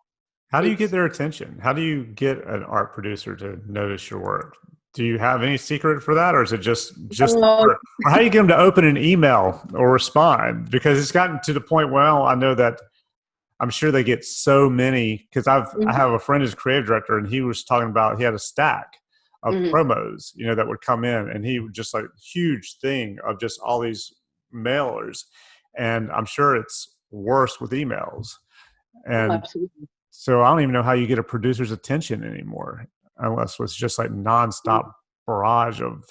How do you get It's their attention? How do you get an art producer to notice your work? Do you have any secret for that, or is it just uh, or how do you get them to open an email or respond? Because it's gotten to the point. Well, I know that I'm sure they get so many, because I mhm, have a friend who's creative director, and he was talking about he had a stack of mhm. promos, that would come in, and he would just like huge thing of just all these mailers, and I'm sure it's worse with emails. Oh, And absolutely. so I don't even know how you get a producer's attention anymore, unless it's just like nonstop barrage of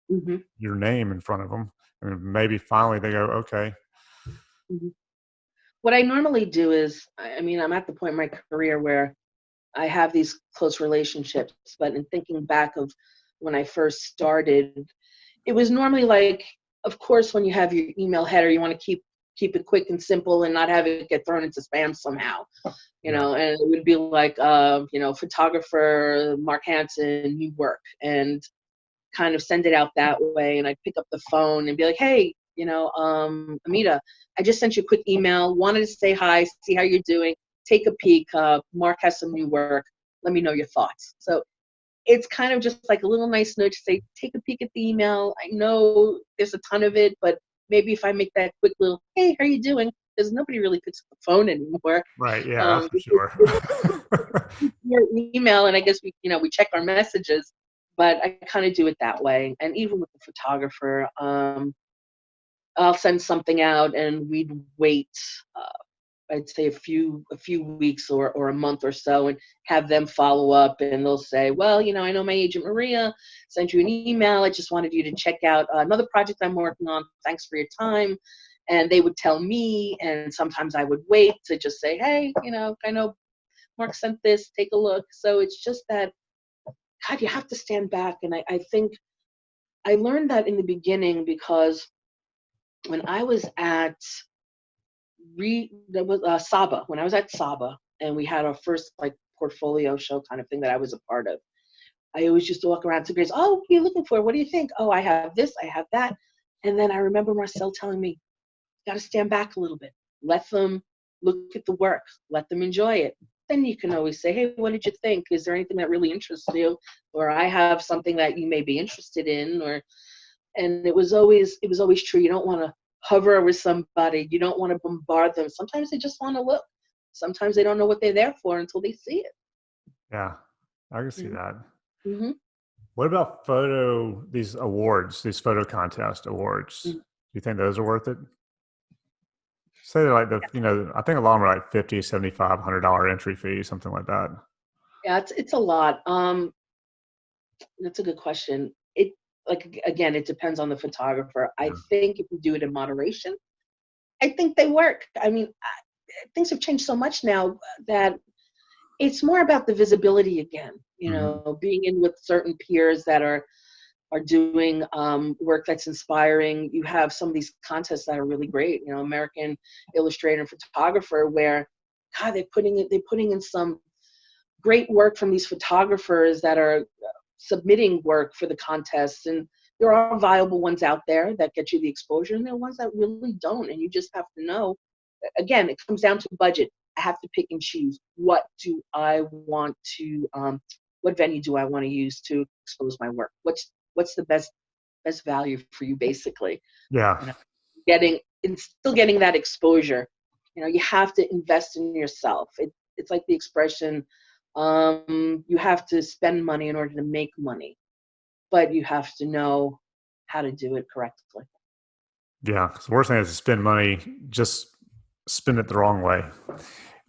Mhm, your name in front of them. And maybe finally they go, okay, mhm. What I normally do is, I mean, I'm at the point in my career where I have these close relationships, but in thinking back of when I first started, it was normally like, of course, when you have your email header, you want to keep it quick and simple and not have it get thrown into spam somehow. yeah, And it would be like, photographer Mark Hansen, new work, and kind of send it out that way. And I'd pick up the phone and be like, hey, Amita, I just sent you a quick email, wanted to say hi, see how you're doing, take a peek. Mark has some new work. Let me know your thoughts. So it's kind of just like a little nice note to say, take a peek at the email. I know there's a ton of it, but maybe if I make that quick little, hey, how you doing? Because nobody really picks up the phone anymore. right, yeah, that's for It's sure. your email, and I guess we check our messages, but I kind of do it that way. And even with the photographer, I'll send something out, and we'd wait I'd say a few weeks or a month or so, and have them follow up, and they'll say, well, I know my agent Maria sent you an email. I just wanted you to check out another project I'm working on. Thanks for your time. And they would tell me, and sometimes I would wait to just say, hey, I know Mark sent this, take a look. So it's just that, God, you have to stand back. And I think I learned that in the beginning, because when I was at Saba, when I was at Saba, and we had our first like portfolio show kind of thing that I was a part of, I always used to walk around to girls, oh, what are you looking for? What do you think? Oh, I have this, I have that. And then I remember Marcel telling me, got to stand back a little bit. Let them look at the work. Let them enjoy it. Then you can always say, hey, what did you think? Is there anything that really interests you? Or I have something that you may be interested in. And it was always true. You don't want to hover over somebody. You don't want to bombard them. Sometimes they just want to look. Sometimes they don't know what they're there for until they see it. Yeah, I can see that. Mm-hmm. What about these awards, these photo contest awards? Mm-hmm. Do you think those are worth it? Say they're like I think a lot of them are like $50, $75, $100 entry fee, something like that. Yeah, it's a lot. That's a good question. It depends on the photographer. Yeah. I think if you do it in moderation, I think they work. I mean, things have changed so much now that it's more about the visibility again. Being in with certain peers that are doing work that's inspiring. You have some of these contests that are really great. American Illustrator and Photographer, where God, they're putting in some great work from these photographers that are submitting work for the contests. And there are viable ones out there that get you the exposure, and there are ones that really don't. And you just have to know, again, it comes down to budget. I have to pick and choose. What do I want to, what venue do I want to use to expose my work? What's the best value for you, basically? Yeah. Still getting that exposure. You have to invest in yourself. It's like the expression, you have to spend money in order to make money, but you have to know how to do it correctly. Yeah, because the worst thing is to spend money, just spend it the wrong way,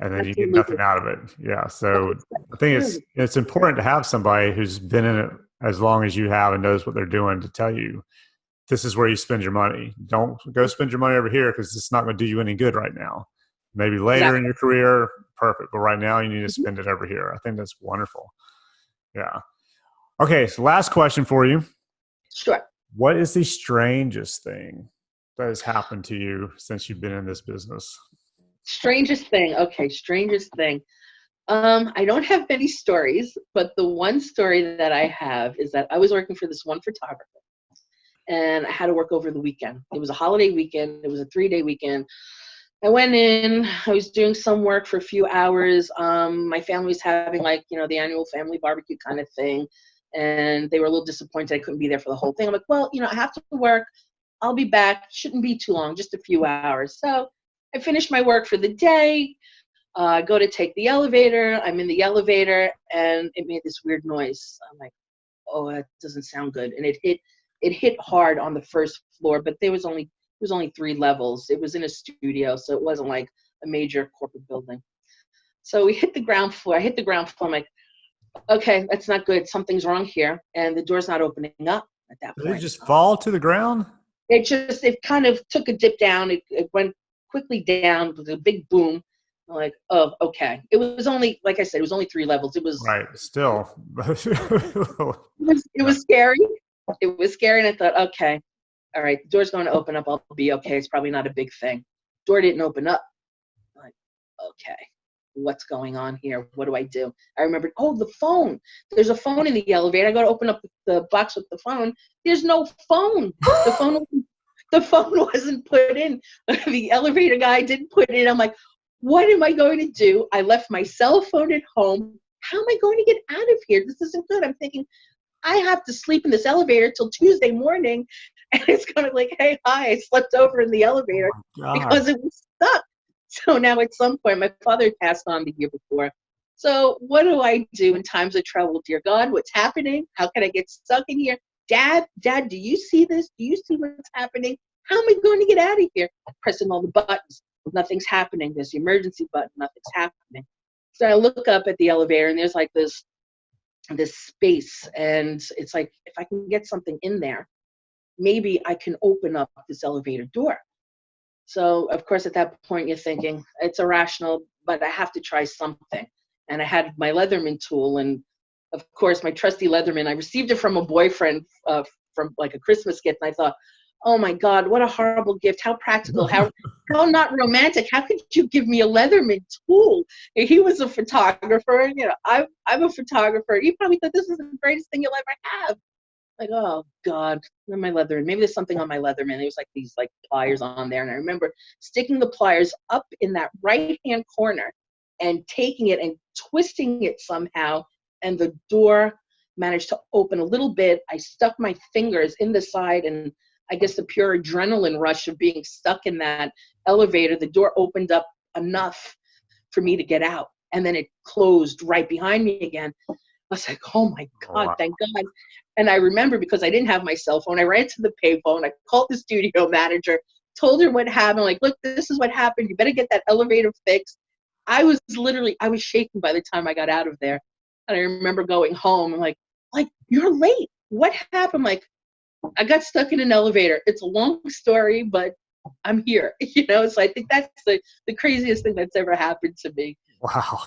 and then you get Absolutely. nothing out of it. Yeah, so I think it's important to have somebody who's been in it as long as you have and knows what they're doing to tell you, this is where you spend your money. Don't go spend your money over here, because it's not going to do you any good right now. Maybe later in your career, perfect. But right now, you need to spend it over here. I think that's wonderful. Yeah. Okay, so last question for you. Sure. What is the strangest thing that has happened to you since you've been in this business? Strangest thing. Okay, strangest thing. I don't have many stories, but the one story that I have is that I was working for this one photographer, and I had to work over the weekend. It was a holiday weekend. It was a 3-day weekend. I went in, I was doing some work for a few hours. My family was having the annual family barbecue kind of thing. And they were a little disappointed I couldn't be there for the whole thing. I'm like, well, I have to work. I'll be back. Shouldn't be too long, just a few hours. So I finished my work for the day. Go to take the elevator. I'm in the elevator, and it made this weird noise. I'm like, oh, that doesn't sound good. And it hit hard on the first floor, but there was only 3 levels. It was in a studio, so it wasn't like a major corporate building. So we hit the ground floor. I hit the ground floor. I'm like, okay, that's not good. Something's wrong here. And the door's not opening up at that point. Did it just fall to the ground? It kind of took a dip down. It went quickly down with a big boom. I'm like, oh, okay. It was only, like I said, it was only 3 levels. It was right. Still, it was scary. It was scary, and I thought, okay, all right, the door's going to open up. I'll be okay. It's probably not a big thing. Door didn't open up. I'm like, okay, what's going on here? What do I do? I remembered, oh, the phone. There's a phone in the elevator. I go to open up the box with the phone. There's no phone. The phone wasn't put in. The elevator guy didn't put it in. I'm like, what am I going to do? I left my cell phone at home. How am I going to get out of here? This isn't good. I'm thinking, I have to sleep in this elevator till Tuesday morning. And it's kind of like, hey, hi, I slept over in the elevator because it was stuck. So now at some point, my father had passed on the year before. So what do I do in times of trouble? Dear God, what's happening? How can I get stuck in here? Dad, do you see this? Do you see what's happening? How am I going to get out of here? Pressing all the buttons. Nothing's happening. There's the emergency button. Nothing's happening. So I look up at the elevator, and there's like this space, and it's like, if I can get something in there, maybe I can open up this elevator door. So of course, at that point, you're thinking it's irrational, but I have to try something. And I had my Leatherman tool, and of course, my trusty Leatherman. I received it from a boyfriend from like a Christmas gift, and I thought, oh my God, what a horrible gift! How practical! How not romantic! How could you give me a Leatherman tool? And he was a photographer, and I'm a photographer. He probably thought this is the greatest thing you'll ever have. Like, oh God, my Leatherman. Maybe there's something on my Leatherman. There was like these like pliers on there, and I remember sticking the pliers up in that right-hand corner and taking it and twisting it somehow, and the door managed to open a little bit. I stuck my fingers in the side, and I guess the pure adrenaline rush of being stuck in that elevator, the door opened up enough for me to get out, and then it closed right behind me again. I was like, oh my God, Wow. thank God. And I remember, because I didn't have my cell phone, I ran to the payphone, I called the studio manager, told her what happened, like, look, this is what happened, you better get that elevator fixed. I was shaking by the time I got out of there. And I remember going home and like, you're late. What happened? Like, I got stuck in an elevator. It's a long story, but I'm here. So I think that's the craziest thing that's ever happened to me. Wow.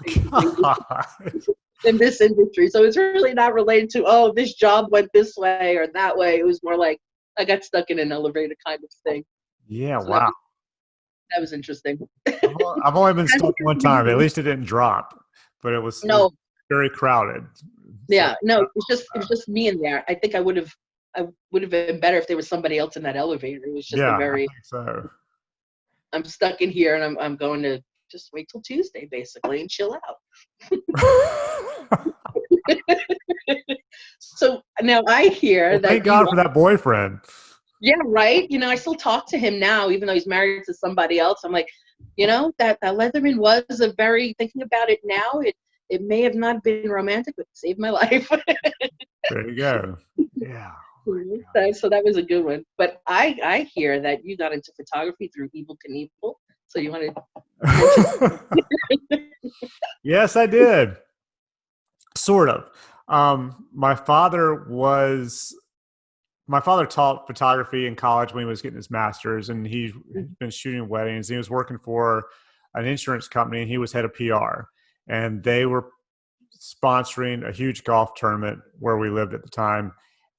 In this industry. So it's really not related to, oh, this job went this way or that way. It was more like I got stuck in an elevator kind of thing. Yeah. So Wow. that was interesting. I've only been stuck one time. At least it didn't drop, but it was very crowded. Yeah, so, no, it was just me in there. I think I would have been better if there was somebody else in that elevator. It was just I think so. I'm stuck in here, and I'm going to just wait till Tuesday basically and chill out. So now I hear that. Thank God for that boyfriend. Yeah, right. I still talk to him now, even though he's married to somebody else. I'm like, that Leatherman was thinking about it now, it may have not been romantic, but it saved my life. There you go. Yeah. So that was a good one. But I hear that you got into photography through Evel Knievel. So you want to? Yes, I did. Sort of. My father taught photography in college when he was getting his master's, and he's been shooting weddings. He was working for an insurance company, and he was head of PR. And they were sponsoring a huge golf tournament where we lived at the time.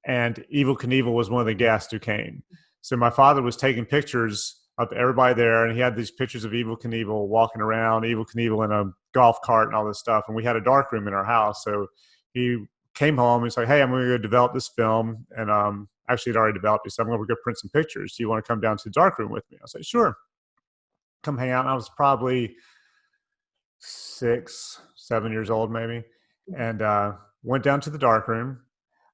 And Evel Knievel was one of the guests who came. So my father was taking pictures of everybody there, and he had these pictures of Evel Knievel walking around, Evel Knievel in a golf cart and all this stuff. And we had a dark room in our house. So he came home and he's like, hey, I'm going to go develop this film. And actually he'd already developed it. So I'm going to go print some pictures. Do you want to come down to the dark room with me? I said, sure. Come hang out. And I was probably 6, 7 years old maybe. And went down to the dark room.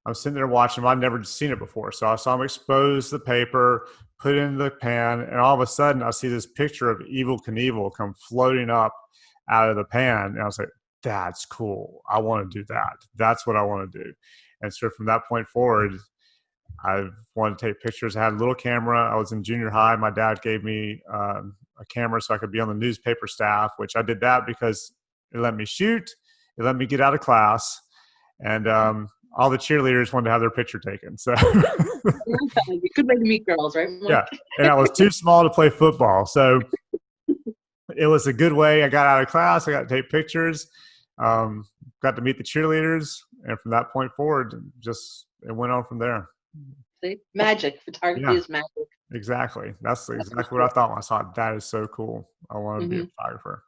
I'm sitting there watching him. I'd never seen it before. So I saw him expose the paper, put it in the pan, and all of a sudden I see this picture of Evel Knievel come floating up out of the pan. And I was like, that's cool. I want to do that. That's what I want to do. And so from that point forward, I wanted to take pictures. I had a little camera. I was in junior high. My dad gave me a camera so I could be on the newspaper staff, which I did that because it let me shoot. It let me get out of class. And all the cheerleaders wanted to have their picture taken. So you could make meet girls, right? Yeah. And I was too small to play football. So it was a good way. I got out of class. I got to take pictures, got to meet the cheerleaders. And from that point forward, it went on from there. See? Magic. Photography is magic. Exactly. That's exactly what I thought when I saw it. That is so cool. I want to be a photographer.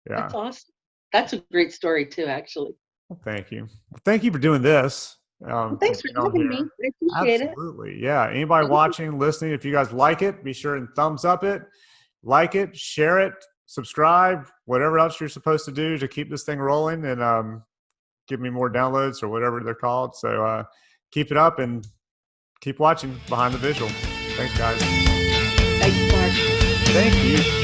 Yeah. That's awesome. That's a great story too, actually. Well, thank you. Well, thank you for doing this. Thanks for having me. I appreciate it. Absolutely. Yeah. Anybody watching, listening, if you guys like it, be sure and thumbs up it, like it, share it, subscribe, whatever else you're supposed to do to keep this thing rolling and give me more downloads or whatever they're called. So keep it up and keep watching Behind the Visual. Thanks, guys. Thanks, Mark. Thank you.